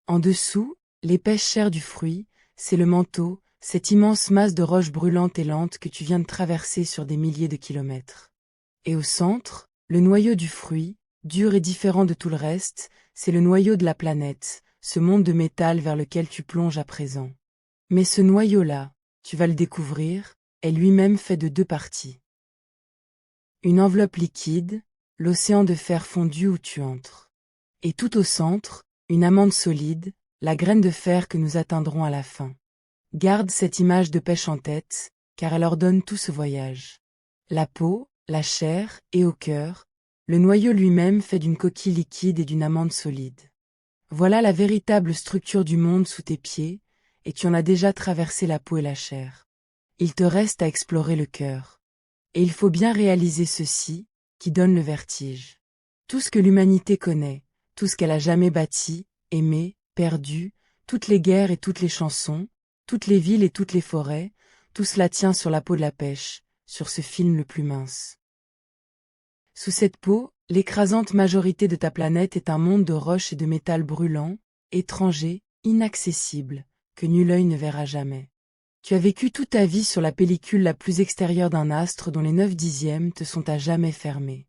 En dessous, l'épaisse chair du fruit, c'est le manteau, cette immense masse de roches brûlantes et lentes que tu viens de traverser sur des milliers de kilomètres. Et au centre, le noyau du fruit, dur et différent de tout le reste, c'est le noyau de la planète, ce monde de métal vers lequel tu plonges à présent. Mais ce noyau-là, tu vas le découvrir, est lui-même fait de deux parties. Une enveloppe liquide, l'océan de fer fondu où tu entres. Et tout au centre, une amande solide, la graine de fer que nous atteindrons à la fin. Garde cette image de pêche en tête, car elle ordonne tout ce voyage. La peau, la chair, et au cœur, le noyau lui-même fait d'une coquille liquide et d'une amande solide. Voilà la véritable structure du monde sous tes pieds, et tu en as déjà traversé la peau et la chair. Il te reste à explorer le cœur. Et il faut bien réaliser ceci, qui donne le vertige. Tout ce que l'humanité connaît, tout ce qu'elle a jamais bâti, aimé, perdu, toutes les guerres et toutes les chansons, toutes les villes et toutes les forêts, tout cela tient sur la peau de la pêche, sur ce film le plus mince. Sous cette peau, l'écrasante majorité de ta planète est un monde de roches et de métal brûlant, étranger, inaccessible, que nul œil ne verra jamais. Tu as vécu toute ta vie sur la pellicule la plus extérieure d'un astre dont les 9/10 te sont à jamais fermés.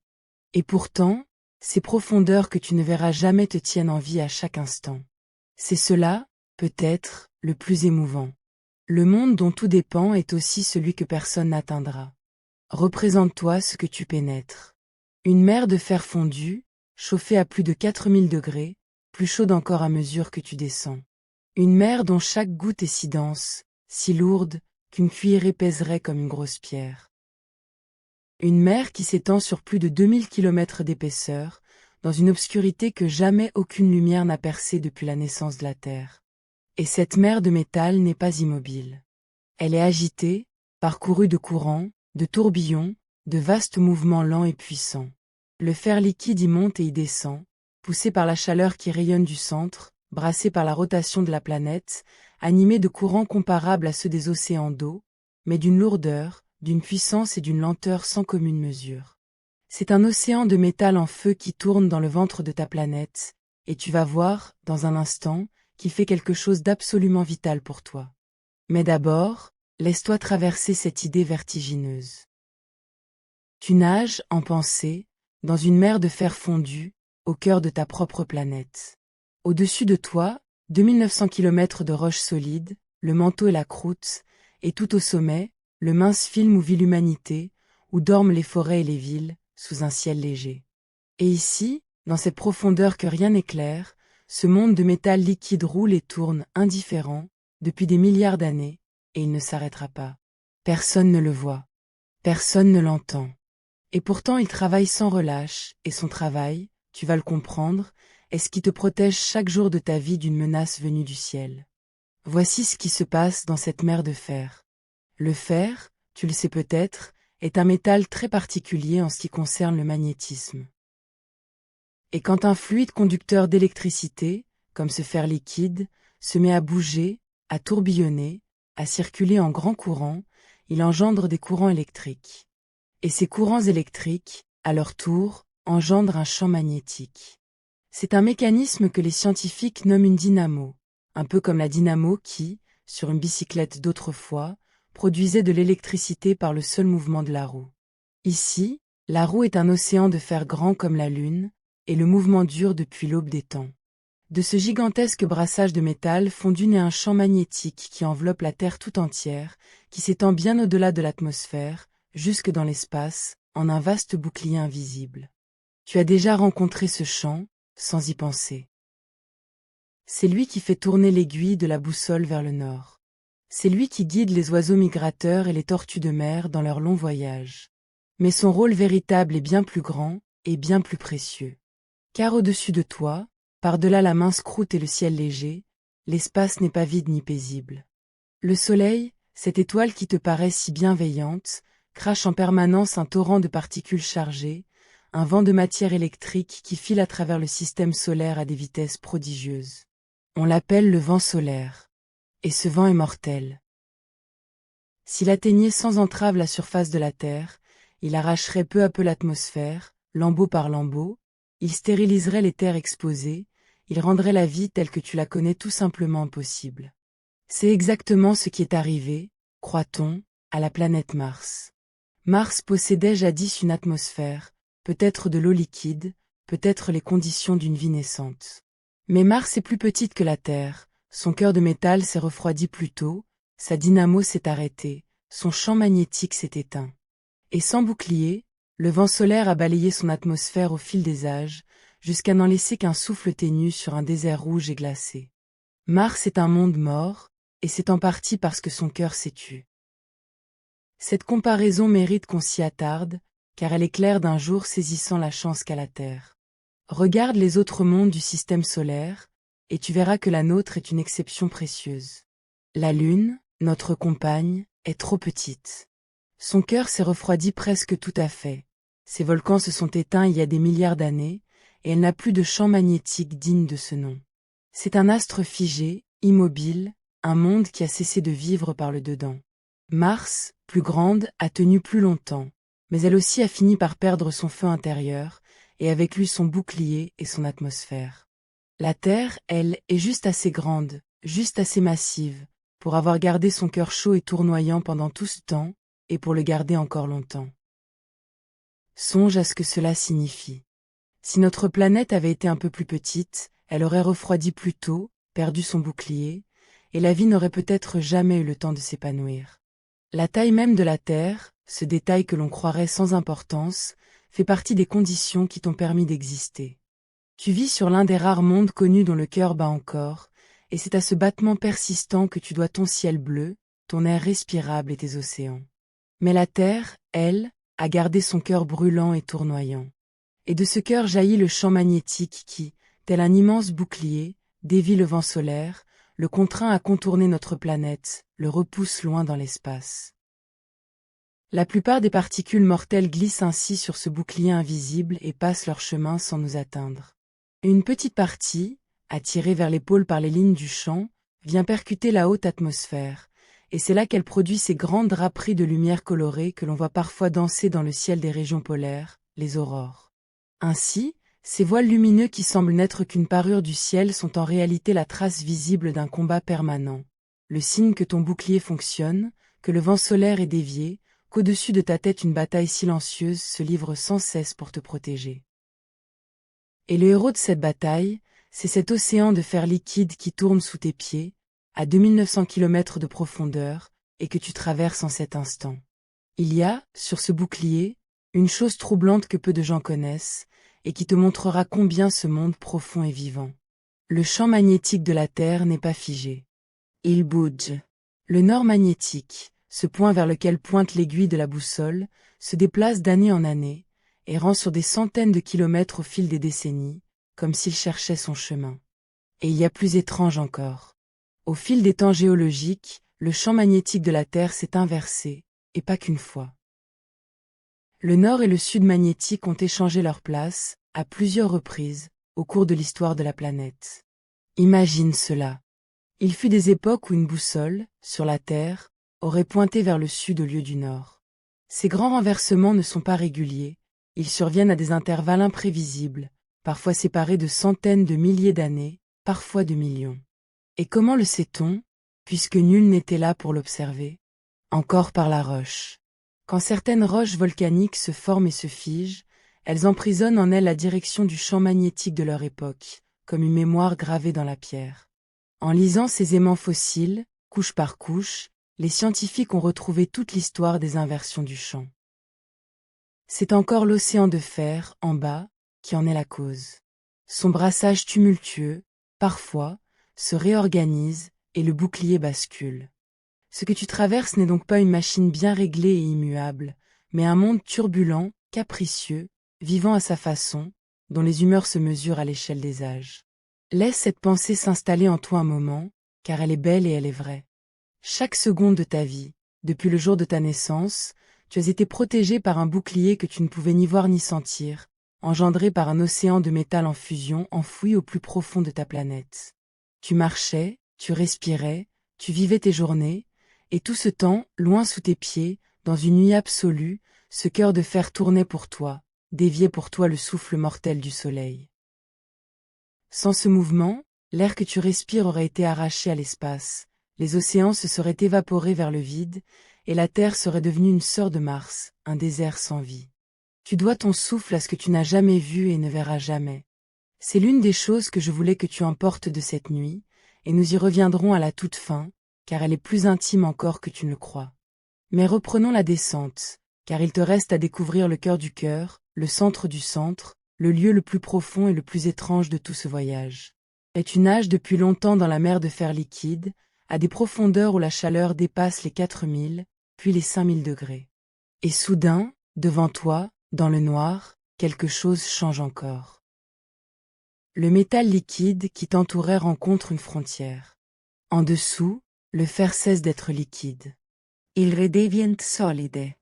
Et pourtant, ces profondeurs que tu ne verras jamais te tiennent en vie à chaque instant. C'est cela, peut-être, le plus émouvant. Le monde dont tout dépend est aussi celui que personne n'atteindra. Représente-toi ce que tu pénètres. Une mer de fer fondu, chauffée à plus de 4000 degrés, plus chaude encore à mesure que tu descends. Une mer dont chaque goutte est si dense, si lourde, qu'une cuillerée pèserait comme une grosse pierre. Une mer qui s'étend sur plus de 2000 kilomètres d'épaisseur, dans une obscurité que jamais aucune lumière n'a percée depuis la naissance de la Terre. Et cette mer de métal n'est pas immobile. Elle est agitée, parcourue de courants, de tourbillons, de vastes mouvements lents et puissants. Le fer liquide y monte et y descend, poussé par la chaleur qui rayonne du centre, brassé par la rotation de la planète, animé de courants comparables à ceux des océans d'eau, mais d'une lourdeur, d'une puissance et d'une lenteur sans commune mesure. C'est un océan de métal en feu qui tourne dans le ventre de ta planète, et tu vas voir, dans un instant, qu'il fait quelque chose d'absolument vital pour toi. Mais d'abord, laisse-toi traverser cette idée vertigineuse. Tu nages, en pensée, dans une mer de fer fondu, au cœur de ta propre planète. Au-dessus de toi, 2900 kilomètres de roches solides, le manteau et la croûte, et tout au sommet, le mince film où vit l'humanité, où dorment les forêts et les villes, sous un ciel léger. Et ici, dans cette profondeur que rien n'éclaire, ce monde de métal liquide roule et tourne, indifférent, depuis des milliards d'années, et il ne s'arrêtera pas. Personne ne le voit. Personne ne l'entend. Et pourtant il travaille sans relâche, et son travail, tu vas le comprendre, est ce qui te protège chaque jour de ta vie d'une menace venue du ciel. Voici ce qui se passe dans cette mer de fer. Le fer, tu le sais peut-être, est un métal très particulier en ce qui concerne le magnétisme. Et quand un fluide conducteur d'électricité, comme ce fer liquide, se met à bouger, à tourbillonner, à circuler en grands courants, il engendre des courants électriques. Et ces courants électriques, à leur tour, engendrent un champ magnétique. C'est un mécanisme que les scientifiques nomment une dynamo, un peu comme la dynamo qui, sur une bicyclette d'autrefois, produisait de l'électricité par le seul mouvement de la roue. Ici, la roue est un océan de fer grand comme la Lune, et le mouvement dure depuis l'aube des temps. De ce gigantesque brassage de métal fondu naît un champ magnétique qui enveloppe la Terre tout entière, qui s'étend bien au-delà de l'atmosphère, jusque dans l'espace, en un vaste bouclier invisible. Tu as déjà rencontré ce champ, sans y penser. C'est lui qui fait tourner l'aiguille de la boussole vers le nord. C'est lui qui guide les oiseaux migrateurs et les tortues de mer dans leur long voyage. Mais son rôle véritable est bien plus grand, et bien plus précieux. Car au-dessus de toi, par-delà la mince croûte et le ciel léger, l'espace n'est pas vide ni paisible. Le soleil, cette étoile qui te paraît si bienveillante, crache en permanence un torrent de particules chargées, un vent de matière électrique qui file à travers le système solaire à des vitesses prodigieuses. On l'appelle le vent solaire. Et ce vent est mortel. S'il atteignait sans entrave la surface de la Terre, il arracherait peu à peu l'atmosphère, lambeau par lambeau, il stériliserait les terres exposées, il rendrait la vie telle que tu la connais tout simplement impossible. C'est exactement ce qui est arrivé, croit-on, à la planète Mars. Mars possédait jadis une atmosphère, peut-être de l'eau liquide, peut-être les conditions d'une vie naissante. Mais Mars est plus petite que la Terre, son cœur de métal s'est refroidi plus tôt, sa dynamo s'est arrêtée, son champ magnétique s'est éteint. Et sans bouclier, le vent solaire a balayé son atmosphère au fil des âges, jusqu'à n'en laisser qu'un souffle ténu sur un désert rouge et glacé. Mars est un monde mort, et c'est en partie parce que son cœur s'est tu. Cette comparaison mérite qu'on s'y attarde, car elle éclaire d'un jour saisissant la chance qu'a la Terre. Regarde les autres mondes du système solaire, et tu verras que la nôtre est une exception précieuse. La Lune, notre compagne, est trop petite. Son cœur s'est refroidi presque tout à fait. Ses volcans se sont éteints il y a des milliards d'années, et elle n'a plus de champ magnétique digne de ce nom. C'est un astre figé, immobile, un monde qui a cessé de vivre par le dedans. Mars, plus grande, a tenu plus longtemps, mais elle aussi a fini par perdre son feu intérieur, et avec lui son bouclier et son atmosphère. La Terre, elle, est juste assez grande, juste assez massive, pour avoir gardé son cœur chaud et tournoyant pendant tout ce temps, et pour le garder encore longtemps. Songe à ce que cela signifie. Si notre planète avait été un peu plus petite, elle aurait refroidi plus tôt, perdu son bouclier, et la vie n'aurait peut-être jamais eu le temps de s'épanouir. La taille même de la Terre, ce détail que l'on croirait sans importance, fait partie des conditions qui t'ont permis d'exister. Tu vis sur l'un des rares mondes connus dont le cœur bat encore, et c'est à ce battement persistant que tu dois ton ciel bleu, ton air respirable et tes océans. Mais la Terre, elle, a gardé son cœur brûlant et tournoyant. Et de ce cœur jaillit le champ magnétique qui, tel un immense bouclier, dévie le vent solaire, le contraint à contourner notre planète, le repousse loin dans l'espace. La plupart des particules mortelles glissent ainsi sur ce bouclier invisible et passent leur chemin sans nous atteindre. Une petite partie, attirée vers les pôles par les lignes du champ, vient percuter la haute atmosphère, et c'est là qu'elle produit ces grandes draperies de lumière colorée que l'on voit parfois danser dans le ciel des régions polaires, les aurores. Ainsi, ces voiles lumineux qui semblent n'être qu'une parure du ciel sont en réalité la trace visible d'un combat permanent, le signe que ton bouclier fonctionne, que le vent solaire est dévié, qu'au-dessus de ta tête une bataille silencieuse se livre sans cesse pour te protéger. Et le héros de cette bataille, c'est cet océan de fer liquide qui tourne sous tes pieds, à 2900 km de profondeur, et que tu traverses en cet instant. Il y a, sur ce bouclier, une chose troublante que peu de gens connaissent, et qui te montrera combien ce monde profond est vivant. Le champ magnétique de la Terre n'est pas figé. Il bouge. Le nord magnétique, ce point vers lequel pointe l'aiguille de la boussole, se déplace d'année en année, errant sur des centaines de kilomètres au fil des décennies, comme s'il cherchait son chemin. Et il y a plus étrange encore. Au fil des temps géologiques, le champ magnétique de la Terre s'est inversé, et pas qu'une fois. Le nord et le sud magnétique ont échangé leur place, à plusieurs reprises, au cours de l'histoire de la planète. Imagine cela. Il fut des époques où une boussole, sur la Terre, aurait pointé vers le sud au lieu du nord. Ces grands renversements ne sont pas réguliers, ils surviennent à des intervalles imprévisibles, parfois séparés de centaines de milliers d'années, parfois de millions. Et comment le sait-on, puisque nul n'était là pour l'observer? Encore par la roche. Quand certaines roches volcaniques se forment et se figent, elles emprisonnent en elles la direction du champ magnétique de leur époque, comme une mémoire gravée dans la pierre. En lisant ces aimants fossiles, couche par couche, les scientifiques ont retrouvé toute l'histoire des inversions du champ. C'est encore l'océan de fer, en bas, qui en est la cause. Son brassage tumultueux, parfois, se réorganise, et le bouclier bascule. Ce que tu traverses n'est donc pas une machine bien réglée et immuable, mais un monde turbulent, capricieux, vivant à sa façon, dont les humeurs se mesurent à l'échelle des âges. Laisse cette pensée s'installer en toi un moment, car elle est belle et elle est vraie. Chaque seconde de ta vie, depuis le jour de ta naissance, tu as été protégé par un bouclier que tu ne pouvais ni voir ni sentir, engendré par un océan de métal en fusion enfoui au plus profond de ta planète. Tu marchais, tu respirais, tu vivais tes journées, et tout ce temps, loin sous tes pieds, dans une nuit absolue, ce cœur de fer tournait pour toi, déviait pour toi le souffle mortel du soleil. Sans ce mouvement, l'air que tu respires aurait été arraché à l'espace, les océans se seraient évaporés vers le vide, et la Terre serait devenue une sœur de Mars, un désert sans vie. Tu dois ton souffle à ce que tu n'as jamais vu et ne verras jamais. C'est l'une des choses que je voulais que tu emportes de cette nuit, et nous y reviendrons à la toute fin, car elle est plus intime encore que tu ne le crois. Mais reprenons la descente, car il te reste à découvrir le cœur du cœur, le centre du centre, le lieu le plus profond et le plus étrange de tout ce voyage. Et tu nages depuis longtemps dans la mer de fer liquide, à des profondeurs où la chaleur dépasse les 4000, puis les 5000 degrés. Et soudain, devant toi, dans le noir, quelque chose change encore. Le métal liquide qui t'entourait rencontre une frontière. En dessous, le fer cesse d'être liquide. Il redevient solide.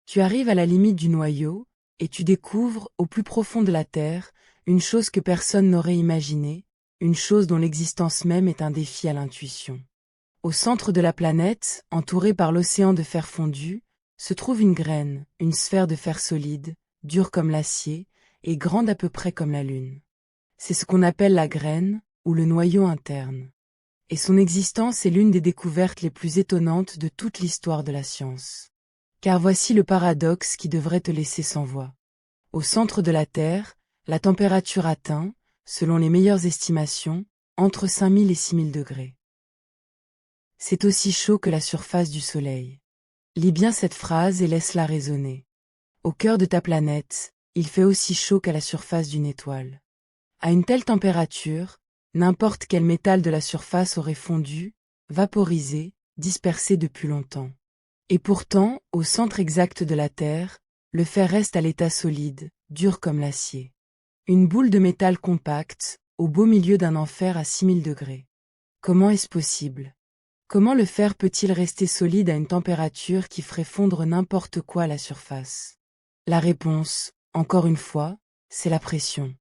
Tu arrives à la limite du noyau, et tu découvres, au plus profond de la Terre, une chose que personne n'aurait imaginée, une chose dont l'existence même est un défi à l'intuition. Au centre de la planète, entourée par l'océan de fer fondu, se trouve une graine, une sphère de fer solide, dure comme l'acier, et grande à peu près comme la Lune. C'est ce qu'on appelle la graine, ou le noyau interne. Et son existence est l'une des découvertes les plus étonnantes de toute l'histoire de la science. Car voici le paradoxe qui devrait te laisser sans voix. Au centre de la Terre, la température atteint, selon les meilleures estimations, entre 5000 et 6000 degrés. C'est aussi chaud que la surface du Soleil. Lis bien cette phrase et laisse-la résonner. Au cœur de ta planète, il fait aussi chaud qu'à la surface d'une étoile. À une telle température, n'importe quel métal de la surface aurait fondu, vaporisé, dispersé depuis longtemps. Et pourtant, au centre exact de la Terre, le fer reste à l'état solide, dur comme l'acier. Une boule de métal compacte, au beau milieu d'un enfer à 6000 degrés. Comment est-ce possible? Comment le fer peut-il rester solide à une température qui ferait fondre n'importe quoi à la surface? La réponse, encore une fois, c'est la pression.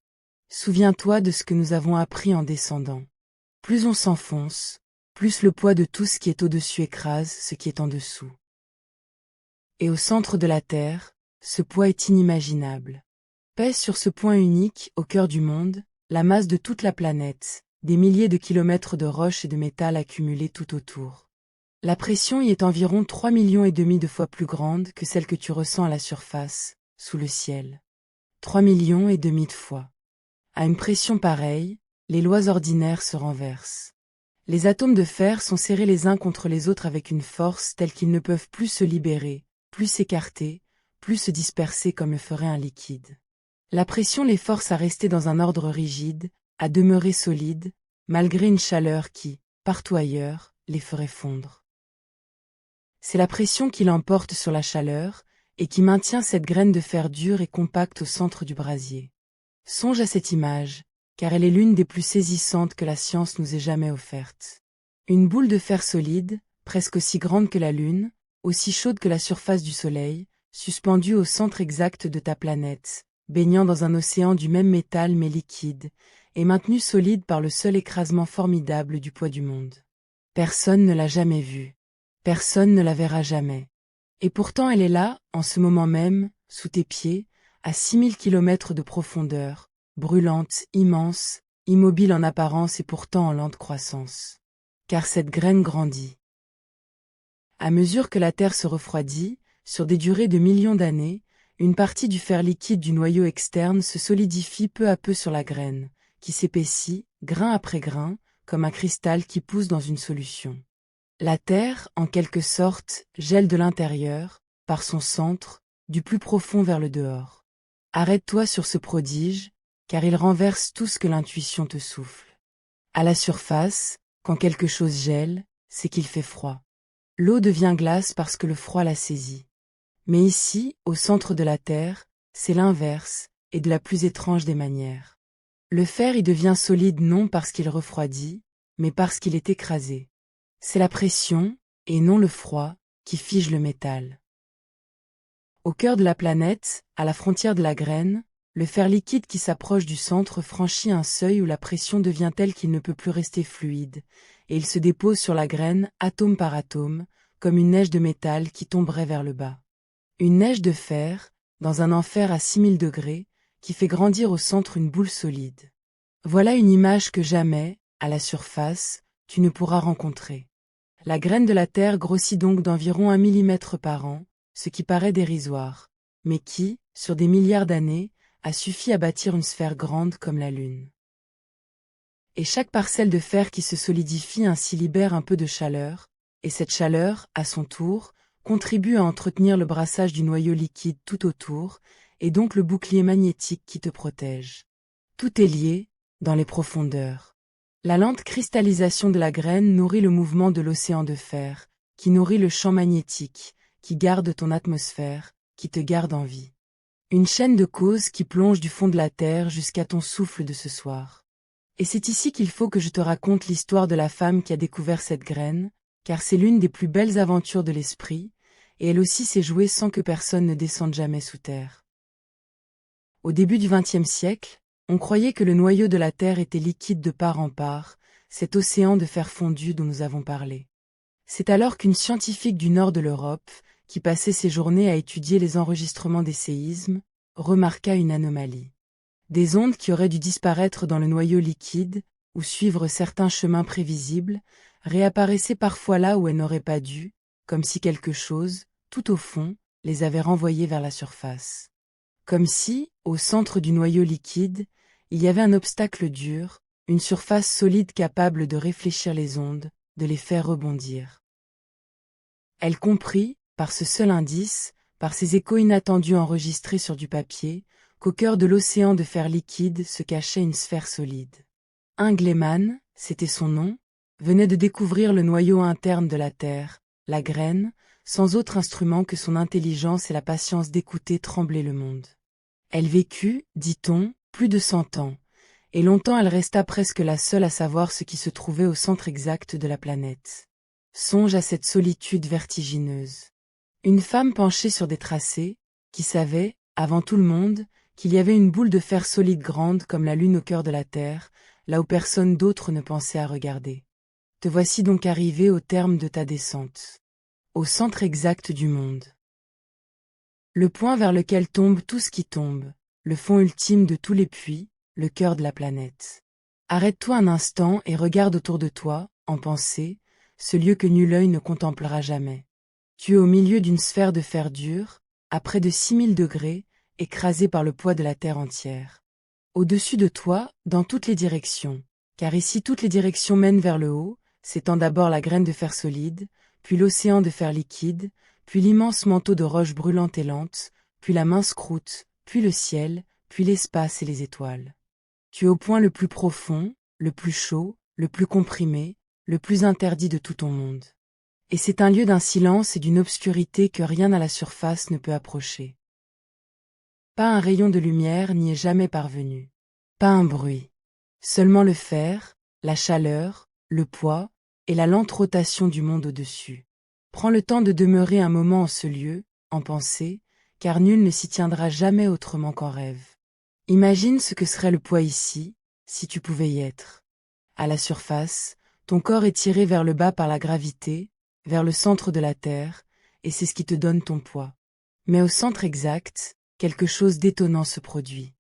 Souviens-toi de ce que nous avons appris en descendant. Plus on s'enfonce, plus le poids de tout ce qui est au-dessus écrase ce qui est en dessous. Et au centre de la Terre, ce poids est inimaginable. Pèse sur ce point unique, au cœur du monde, la masse de toute la planète, des milliers de kilomètres de roches et de métal accumulés tout autour. La pression y est environ 3,5 millions de fois plus grande que celle que tu ressens à la surface, sous le ciel. 3,5 millions de fois. À une pression pareille, les lois ordinaires se renversent. Les atomes de fer sont serrés les uns contre les autres avec une force telle qu'ils ne peuvent plus se libérer, plus s'écarter, plus se disperser comme le ferait un liquide. La pression les force à rester dans un ordre rigide, à demeurer solides, malgré une chaleur qui, partout ailleurs, les ferait fondre. C'est la pression qui l'emporte sur la chaleur, et qui maintient cette graine de fer dur et compacte au centre du brasier. Songe à cette image, car elle est l'une des plus saisissantes que la science nous ait jamais offertes. Une boule de fer solide, presque aussi grande que la Lune, aussi chaude que la surface du Soleil, suspendue au centre exact de ta planète, baignant dans un océan du même métal mais liquide, et maintenue solide par le seul écrasement formidable du poids du monde. Personne ne l'a jamais vue. Personne ne la verra jamais. Et pourtant elle est là, en ce moment même, sous tes pieds, à 6000 kilomètres de profondeur, brûlante, immense, immobile en apparence et pourtant en lente croissance. Car cette graine grandit. À mesure que la Terre se refroidit, sur des durées de millions d'années, une partie du fer liquide du noyau externe se solidifie peu à peu sur la graine, qui s'épaissit, grain après grain, comme un cristal qui pousse dans une solution. La Terre, en quelque sorte, gèle de l'intérieur, par son centre, du plus profond vers le dehors. Arrête-toi sur ce prodige, car il renverse tout ce que l'intuition te souffle. À la surface, quand quelque chose gèle, c'est qu'il fait froid. L'eau devient glace parce que le froid la saisit. Mais ici, au centre de la Terre, c'est l'inverse, et de la plus étrange des manières. Le fer y devient solide non parce qu'il refroidit, mais parce qu'il est écrasé. C'est la pression, et non le froid, qui fige le métal. Au cœur de la planète, à la frontière de la graine, le fer liquide qui s'approche du centre franchit un seuil où la pression devient telle qu'il ne peut plus rester fluide, et il se dépose sur la graine, atome par atome, comme une neige de métal qui tomberait vers le bas. Une neige de fer, dans un enfer à 6000 degrés, qui fait grandir au centre une boule solide. Voilà une image que jamais, à la surface, tu ne pourras rencontrer. La graine de la Terre grossit donc d'environ 1 millimètre par an, ce qui paraît dérisoire, mais qui, sur des milliards d'années, a suffi à bâtir une sphère grande comme la Lune. Et chaque parcelle de fer qui se solidifie ainsi libère un peu de chaleur, et cette chaleur, à son tour, contribue à entretenir le brassage du noyau liquide tout autour, et donc le bouclier magnétique qui te protège. Tout est lié, dans les profondeurs. La lente cristallisation de la graine nourrit le mouvement de l'océan de fer, qui nourrit le champ magnétique, qui garde ton atmosphère, qui te garde en vie. Une chaîne de causes qui plonge du fond de la terre jusqu'à ton souffle de ce soir. Et c'est ici qu'il faut que je te raconte l'histoire de la femme qui a découvert cette graine, car c'est l'une des plus belles aventures de l'esprit, et elle aussi s'est jouée sans que personne ne descende jamais sous terre. Au début du XXe siècle, on croyait que le noyau de la Terre était liquide de part en part, cet océan de fer fondu dont nous avons parlé. C'est alors qu'une scientifique du nord de l'Europe, qui passait ses journées à étudier les enregistrements des séismes, remarqua une anomalie. Des ondes qui auraient dû disparaître dans le noyau liquide, ou suivre certains chemins prévisibles, réapparaissaient parfois là où elles n'auraient pas dû, comme si quelque chose, tout au fond, les avait renvoyées vers la surface. Comme si, au centre du noyau liquide, il y avait un obstacle dur, une surface solide capable de réfléchir les ondes, de les faire rebondir. Elle comprit, par ce seul indice, par ces échos inattendus enregistrés sur du papier, qu'au cœur de l'océan de fer liquide se cachait une sphère solide. Lehmann, c'était son nom, venait de découvrir le noyau interne de la Terre, la graine, sans autre instrument que son intelligence et la patience d'écouter trembler le monde. Elle vécut, dit-on, plus de 100 ans, et longtemps elle resta presque la seule à savoir ce qui se trouvait au centre exact de la planète. Songe à cette solitude vertigineuse. Une femme penchée sur des tracés, qui savait, avant tout le monde, qu'il y avait une boule de fer solide grande comme la Lune au cœur de la Terre, là où personne d'autre ne pensait à regarder. Te voici donc arrivé au terme de ta descente. Au centre exact du monde. Le point vers lequel tombe tout ce qui tombe, le fond ultime de tous les puits, le cœur de la planète. Arrête-toi un instant et regarde autour de toi, en pensée, ce lieu que nul œil ne contemplera jamais. Tu es au milieu d'une sphère de fer dur, à près de 6000 degrés, écrasée par le poids de la Terre entière. Au-dessus de toi, dans toutes les directions, car ici toutes les directions mènent vers le haut, s'étend d'abord la graine de fer solide, puis l'océan de fer liquide, puis l'immense manteau de roches brûlantes et lentes, puis la mince croûte, puis le ciel, puis l'espace et les étoiles. Tu es au point le plus profond, le plus chaud, le plus comprimé, le plus interdit de tout ton monde. Et c'est un lieu d'un silence et d'une obscurité que rien à la surface ne peut approcher. Pas un rayon de lumière n'y est jamais parvenu. Pas un bruit. Seulement le fer, la chaleur, le poids, et la lente rotation du monde au-dessus. Prends le temps de demeurer un moment en ce lieu, en pensée, car nul ne s'y tiendra jamais autrement qu'en rêve. Imagine ce que serait le poids ici, si tu pouvais y être. À la surface, ton corps est tiré vers le bas par la gravité, vers le centre de la Terre, et c'est ce qui te donne ton poids. Mais au centre exact, quelque chose d'étonnant se produit.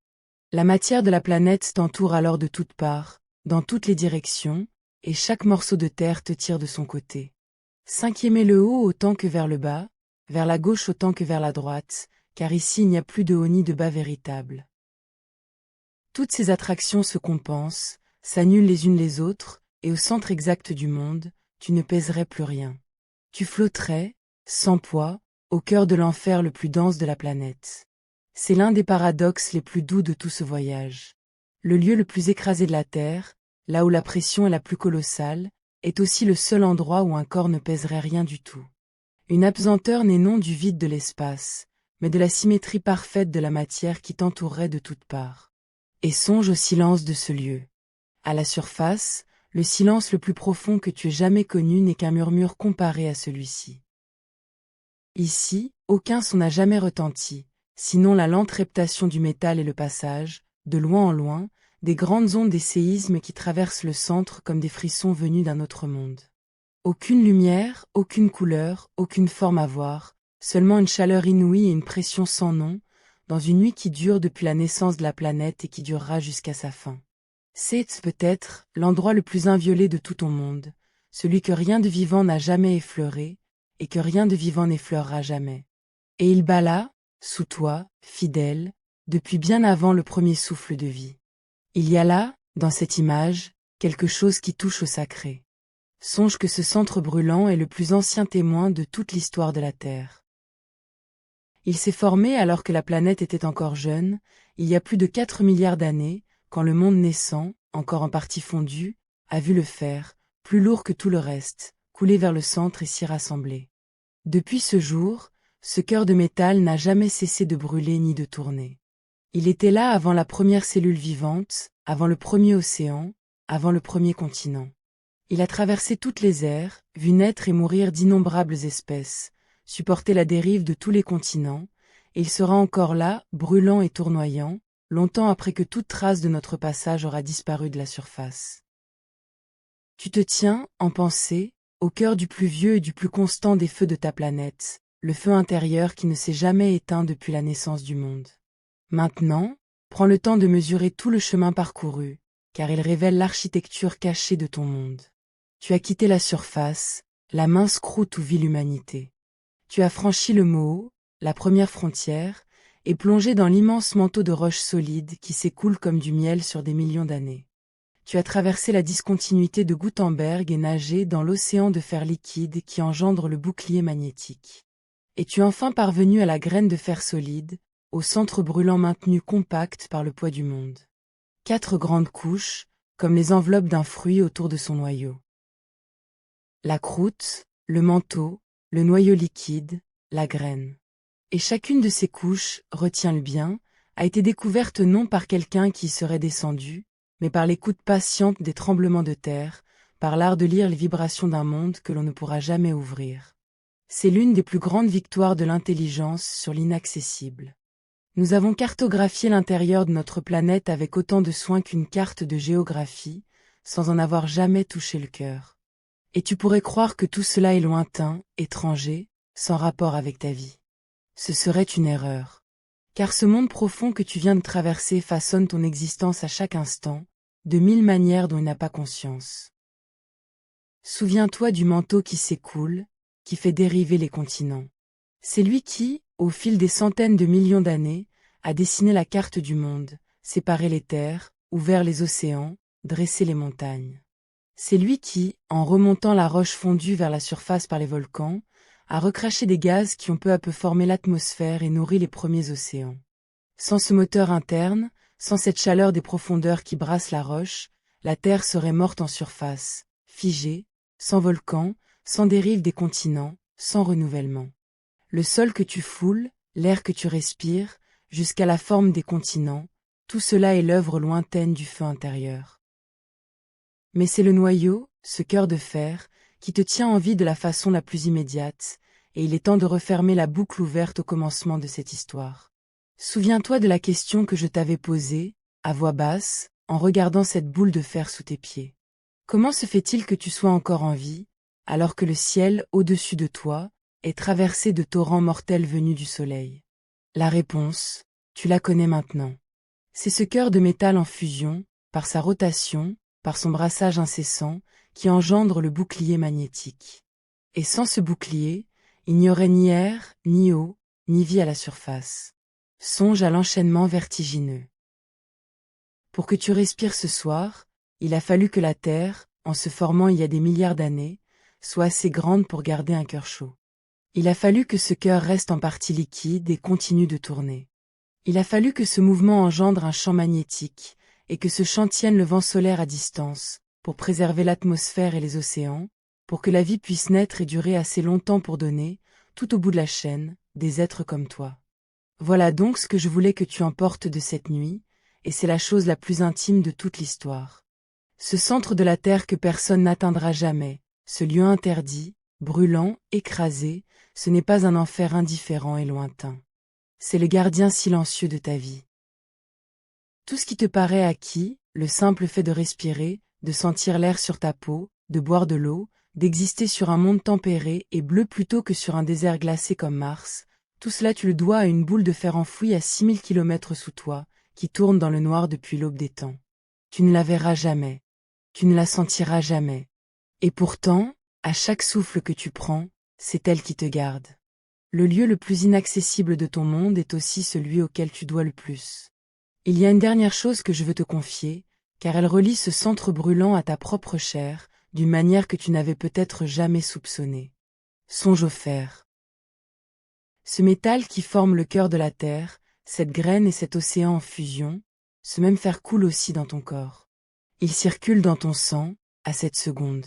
La matière de la planète t'entoure alors de toutes parts, dans toutes les directions, et chaque morceau de terre te tire de son côté. Cinquiémez le haut autant que vers le bas, vers la gauche autant que vers la droite, car ici il n'y a plus de haut ni de bas véritable. Toutes ces attractions se compensent, s'annulent les unes les autres, et au centre exact du monde, tu ne pèserais plus rien. Tu flotterais, sans poids, au cœur de l'enfer le plus dense de la planète. C'est l'un des paradoxes les plus doux de tout ce voyage. Le lieu le plus écrasé de la Terre, là où la pression est la plus colossale, est aussi le seul endroit où un corps ne pèserait rien du tout. Une apesanteur n'est non du vide de l'espace, mais de la symétrie parfaite de la matière qui t'entourerait de toutes parts. Et songe au silence de ce lieu. À la surface, le silence le plus profond que tu aies jamais connu n'est qu'un murmure comparé à celui-ci. Ici, aucun son n'a jamais retenti, sinon la lente reptation du métal et le passage, de loin en loin, des grandes ondes des séismes qui traversent le centre comme des frissons venus d'un autre monde. Aucune lumière, aucune couleur, aucune forme à voir, seulement une chaleur inouïe et une pression sans nom, dans une nuit qui dure depuis la naissance de la planète et qui durera jusqu'à sa fin. C'est, peut-être, l'endroit le plus inviolé de tout ton monde, celui que rien de vivant n'a jamais effleuré, et que rien de vivant n'effleurera jamais. Et il bat là, sous toi, fidèle, depuis bien avant le premier souffle de vie. Il y a là, dans cette image, quelque chose qui touche au sacré. Songe que ce centre brûlant est le plus ancien témoin de toute l'histoire de la Terre. Il s'est formé alors que la planète était encore jeune, il y a plus de 4 milliards d'années, quand le monde naissant, encore en partie fondu, a vu le fer, plus lourd que tout le reste, couler vers le centre et s'y rassembler. Depuis ce jour, ce cœur de métal n'a jamais cessé de brûler ni de tourner. Il était là avant la première cellule vivante, avant le premier océan, avant le premier continent. Il a traversé toutes les ères, vu naître et mourir d'innombrables espèces, supporté la dérive de tous les continents, et il sera encore là, brûlant et tournoyant, longtemps après que toute trace de notre passage aura disparu de la surface. Tu te tiens, en pensée, au cœur du plus vieux et du plus constant des feux de ta planète, le feu intérieur qui ne s'est jamais éteint depuis la naissance du monde. Maintenant, prends le temps de mesurer tout le chemin parcouru, car il révèle l'architecture cachée de ton monde. Tu as quitté la surface, la mince croûte où vit l'humanité. Tu as franchi le Moho, la première frontière, et plongé dans l'immense manteau de roches solides qui s'écoule comme du miel sur des millions d'années. Tu as traversé la discontinuité de Gutenberg et nagé dans l'océan de fer liquide qui engendre le bouclier magnétique. Et tu es enfin parvenu à la graine de fer solide, au centre brûlant maintenu compact par le poids du monde. 4 grandes couches, comme les enveloppes d'un fruit autour de son noyau. La croûte, le manteau, le noyau liquide, la graine. Et chacune de ces couches, retiens-le bien, a été découverte non par quelqu'un qui y serait descendu, mais par l'écoute patiente des tremblements de terre, par l'art de lire les vibrations d'un monde que l'on ne pourra jamais ouvrir. C'est l'une des plus grandes victoires de l'intelligence sur l'inaccessible. Nous avons cartographié l'intérieur de notre planète avec autant de soin qu'une carte de géographie, sans en avoir jamais touché le cœur. Et tu pourrais croire que tout cela est lointain, étranger, sans rapport avec ta vie. Ce serait une erreur. Car ce monde profond que tu viens de traverser façonne ton existence à chaque instant, de 1000 manières dont il n'a pas conscience. Souviens-toi du manteau qui s'écoule, qui fait dériver les continents. C'est lui qui, au fil des centaines de millions d'années, a dessiné la carte du monde, séparé les terres, ouvert les océans, dressé les montagnes. C'est lui qui, en remontant la roche fondue vers la surface par les volcans, a recraché des gaz qui ont peu à peu formé l'atmosphère et nourri les premiers océans. Sans ce moteur interne, sans cette chaleur des profondeurs qui brasse la roche, la Terre serait morte en surface, figée, sans volcan, sans dérive des continents, sans renouvellement. Le sol que tu foules, l'air que tu respires, jusqu'à la forme des continents, tout cela est l'œuvre lointaine du feu intérieur. Mais c'est le noyau, ce cœur de fer, qui te tient en vie de la façon la plus immédiate, et il est temps de refermer la boucle ouverte au commencement de cette histoire. Souviens-toi de la question que je t'avais posée, à voix basse, en regardant cette boule de fer sous tes pieds. Comment se fait-il que tu sois encore en vie, alors que le ciel, au-dessus de toi, est traversé de torrents mortels venus du soleil? La réponse, tu la connais maintenant. C'est ce cœur de métal en fusion, par sa rotation, par son brassage incessant, qui engendre le bouclier magnétique. Et sans ce bouclier, il n'y aurait ni air, ni eau, ni vie à la surface. Songe à l'enchaînement vertigineux. Pour que tu respires ce soir, il a fallu que la Terre, en se formant il y a des milliards d'années, soit assez grande pour garder un cœur chaud. Il a fallu que ce cœur reste en partie liquide et continue de tourner. Il a fallu que ce mouvement engendre un champ magnétique, et que ce champ tienne le vent solaire à distance, pour préserver l'atmosphère et les océans, pour que la vie puisse naître et durer assez longtemps pour donner, tout au bout de la chaîne, des êtres comme toi. Voilà donc ce que je voulais que tu emportes de cette nuit, et c'est la chose la plus intime de toute l'histoire. Ce centre de la Terre que personne n'atteindra jamais, ce lieu interdit, brûlant, écrasé, ce n'est pas un enfer indifférent et lointain. C'est le gardien silencieux de ta vie. Tout ce qui te paraît acquis, le simple fait de respirer, de sentir l'air sur ta peau, de boire de l'eau, d'exister sur un monde tempéré et bleu plutôt que sur un désert glacé comme Mars, tout cela tu le dois à une boule de fer enfouie à 6000 kilomètres sous toi, qui tourne dans le noir depuis l'aube des temps. Tu ne la verras jamais. Tu ne la sentiras jamais. Et pourtant, à chaque souffle que tu prends, c'est elle qui te garde. Le lieu le plus inaccessible de ton monde est aussi celui auquel tu dois le plus. Il y a une dernière chose que je veux te confier, car elle relie ce centre brûlant à ta propre chair, d'une manière que tu n'avais peut-être jamais soupçonnée. Songe au fer. Ce métal qui forme le cœur de la Terre, cette graine et cet océan en fusion, ce même fer coule aussi dans ton corps. Il circule dans ton sang, à cette seconde.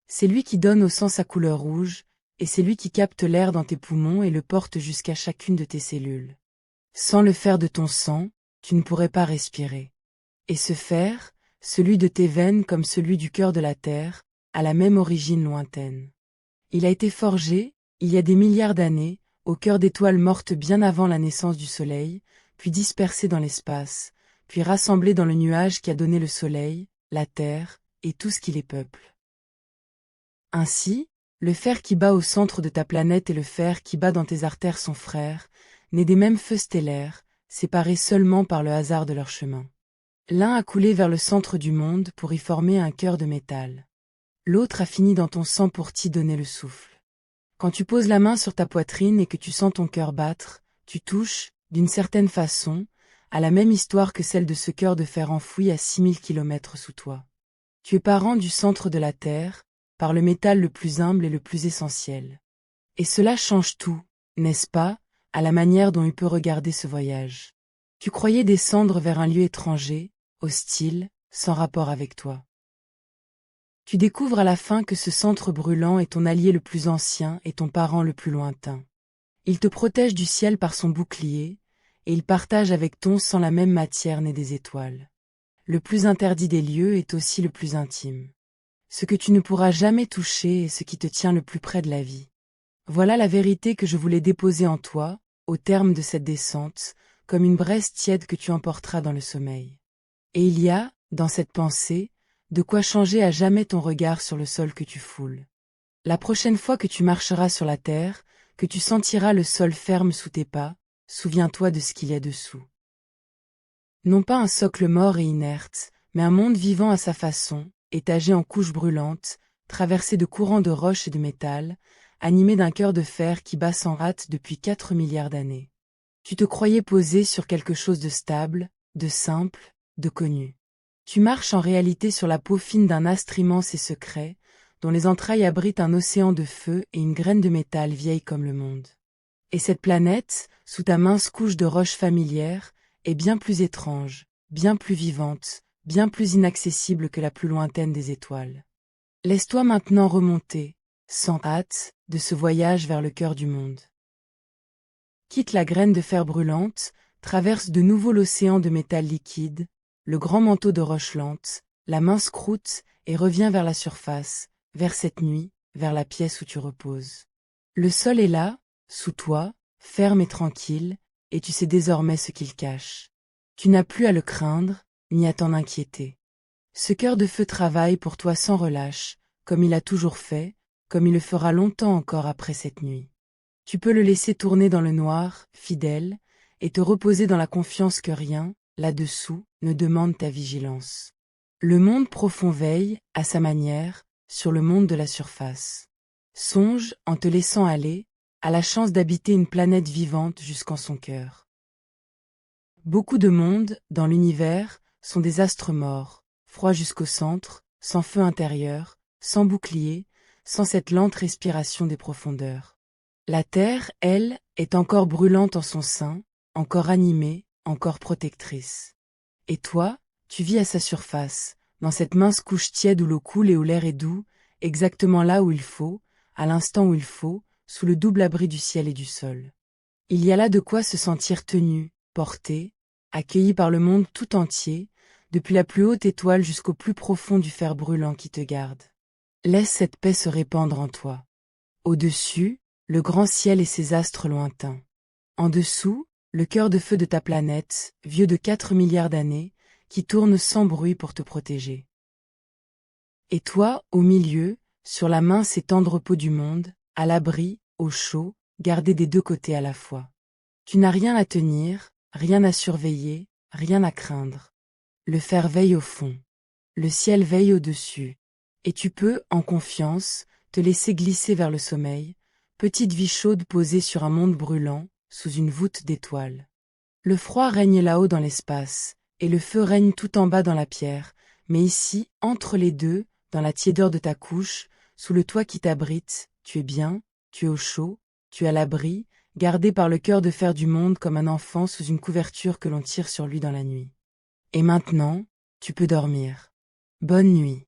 C'est lui qui donne au sang sa couleur rouge, et c'est lui qui capte l'air dans tes poumons et le porte jusqu'à chacune de tes cellules. Sans le fer de ton sang, tu ne pourrais pas respirer. Et ce fer, celui de tes veines comme celui du cœur de la terre, a la même origine lointaine. Il a été forgé, il y a des milliards d'années, au cœur d'étoiles mortes bien avant la naissance du Soleil, puis dispersées dans l'espace, puis rassemblées dans le nuage qui a donné le Soleil, la Terre, et tout ce qui les peuple. Ainsi, le fer qui bat au centre de ta planète et le fer qui bat dans tes artères sont frères, nés des mêmes feux stellaires, séparés seulement par le hasard de leur chemin. L'un a coulé vers le centre du monde pour y former un cœur de métal. L'autre a fini dans ton sang pour t'y donner le souffle. Quand tu poses la main sur ta poitrine et que tu sens ton cœur battre, tu touches, d'une certaine façon, à la même histoire que celle de ce cœur de fer enfoui à 6000 kilomètres sous toi. Tu es parent du centre de la Terre, par le métal le plus humble et le plus essentiel. Et cela change tout, n'est-ce pas, à la manière dont il peut regarder ce voyage. Tu croyais descendre vers un lieu étranger, hostile, sans rapport avec toi. Tu découvres à la fin que ce centre brûlant est ton allié le plus ancien et ton parent le plus lointain. Il te protège du ciel par son bouclier, et il partage avec ton sang la même matière née des étoiles. Le plus interdit des lieux est aussi le plus intime. Ce que tu ne pourras jamais toucher est ce qui te tient le plus près de la vie. Voilà la vérité que je voulais déposer en toi, au terme de cette descente, comme une braise tiède que tu emporteras dans le sommeil. Et il y a, dans cette pensée, de quoi changer à jamais ton regard sur le sol que tu foules. La prochaine fois que tu marcheras sur la terre, que tu sentiras le sol ferme sous tes pas, souviens-toi de ce qu'il y a dessous. Non pas un socle mort et inerte, mais un monde vivant à sa façon, étagé en couches brûlantes, traversé de courants de roches et de métal, animé d'un cœur de fer qui bat sans rate depuis 4 milliards d'années. Tu te croyais posé sur quelque chose de stable, de simple, de connu. Tu marches en réalité sur la peau fine d'un astre immense et secret, dont les entrailles abritent un océan de feu et une graine de métal vieille comme le monde. Et cette planète, sous ta mince couche de roches familières, est bien plus étrange, bien plus vivante, bien plus inaccessible que la plus lointaine des étoiles. Laisse-toi maintenant remonter, sans hâte, de ce voyage vers le cœur du monde. Quitte la graine de fer brûlante, traverse de nouveau l'océan de métal liquide, le grand manteau de roches lentes, la mince croûte, et reviens vers la surface, vers cette nuit, vers la pièce où tu reposes. Le sol est là, sous toi, ferme et tranquille, et tu sais désormais ce qu'il cache. Tu n'as plus à le craindre, ni à t'en inquiéter. Ce cœur de feu travaille pour toi sans relâche, comme il a toujours fait, comme il le fera longtemps encore après cette nuit. Tu peux le laisser tourner dans le noir, fidèle, et te reposer dans la confiance que rien, là-dessous, ne demande ta vigilance. Le monde profond veille, à sa manière, sur le monde de la surface. Songe, en te laissant aller, à la chance d'habiter une planète vivante jusqu'en son cœur. Beaucoup de mondes, dans l'univers, sont des astres morts, froids jusqu'au centre, sans feu intérieur, sans bouclier, sans cette lente respiration des profondeurs. La Terre, elle, est encore brûlante en son sein, encore animée, encore protectrice. Et toi, tu vis à sa surface, dans cette mince couche tiède où l'eau coule et où l'air est doux, exactement là où il faut, à l'instant où il faut, sous le double abri du ciel et du sol. Il y a là de quoi se sentir tenu, porté, accueilli par le monde tout entier, depuis la plus haute étoile jusqu'au plus profond du fer brûlant qui te garde. Laisse cette paix se répandre en toi. Au-dessus, le grand ciel et ses astres lointains. En dessous, le cœur de feu de ta planète, vieux de 4 milliards d'années, qui tourne sans bruit pour te protéger. Et toi, au milieu, sur la mince et tendre peau du monde, à l'abri, au chaud, gardé des deux côtés à la fois. Tu n'as rien à tenir, rien à surveiller, rien à craindre. Le fer veille au fond. Le ciel veille au-dessus. Et tu peux, en confiance, te laisser glisser vers le sommeil, petite vie chaude posée sur un monde brûlant, sous une voûte d'étoiles. Le froid règne là-haut dans l'espace, et le feu règne tout en bas dans la pierre, mais ici, entre les deux, dans la tiédeur de ta couche, sous le toit qui t'abrite, tu es bien, tu es au chaud, tu es à l'abri, gardé par le cœur de fer du monde comme un enfant sous une couverture que l'on tire sur lui dans la nuit. Et maintenant, tu peux dormir. Bonne nuit.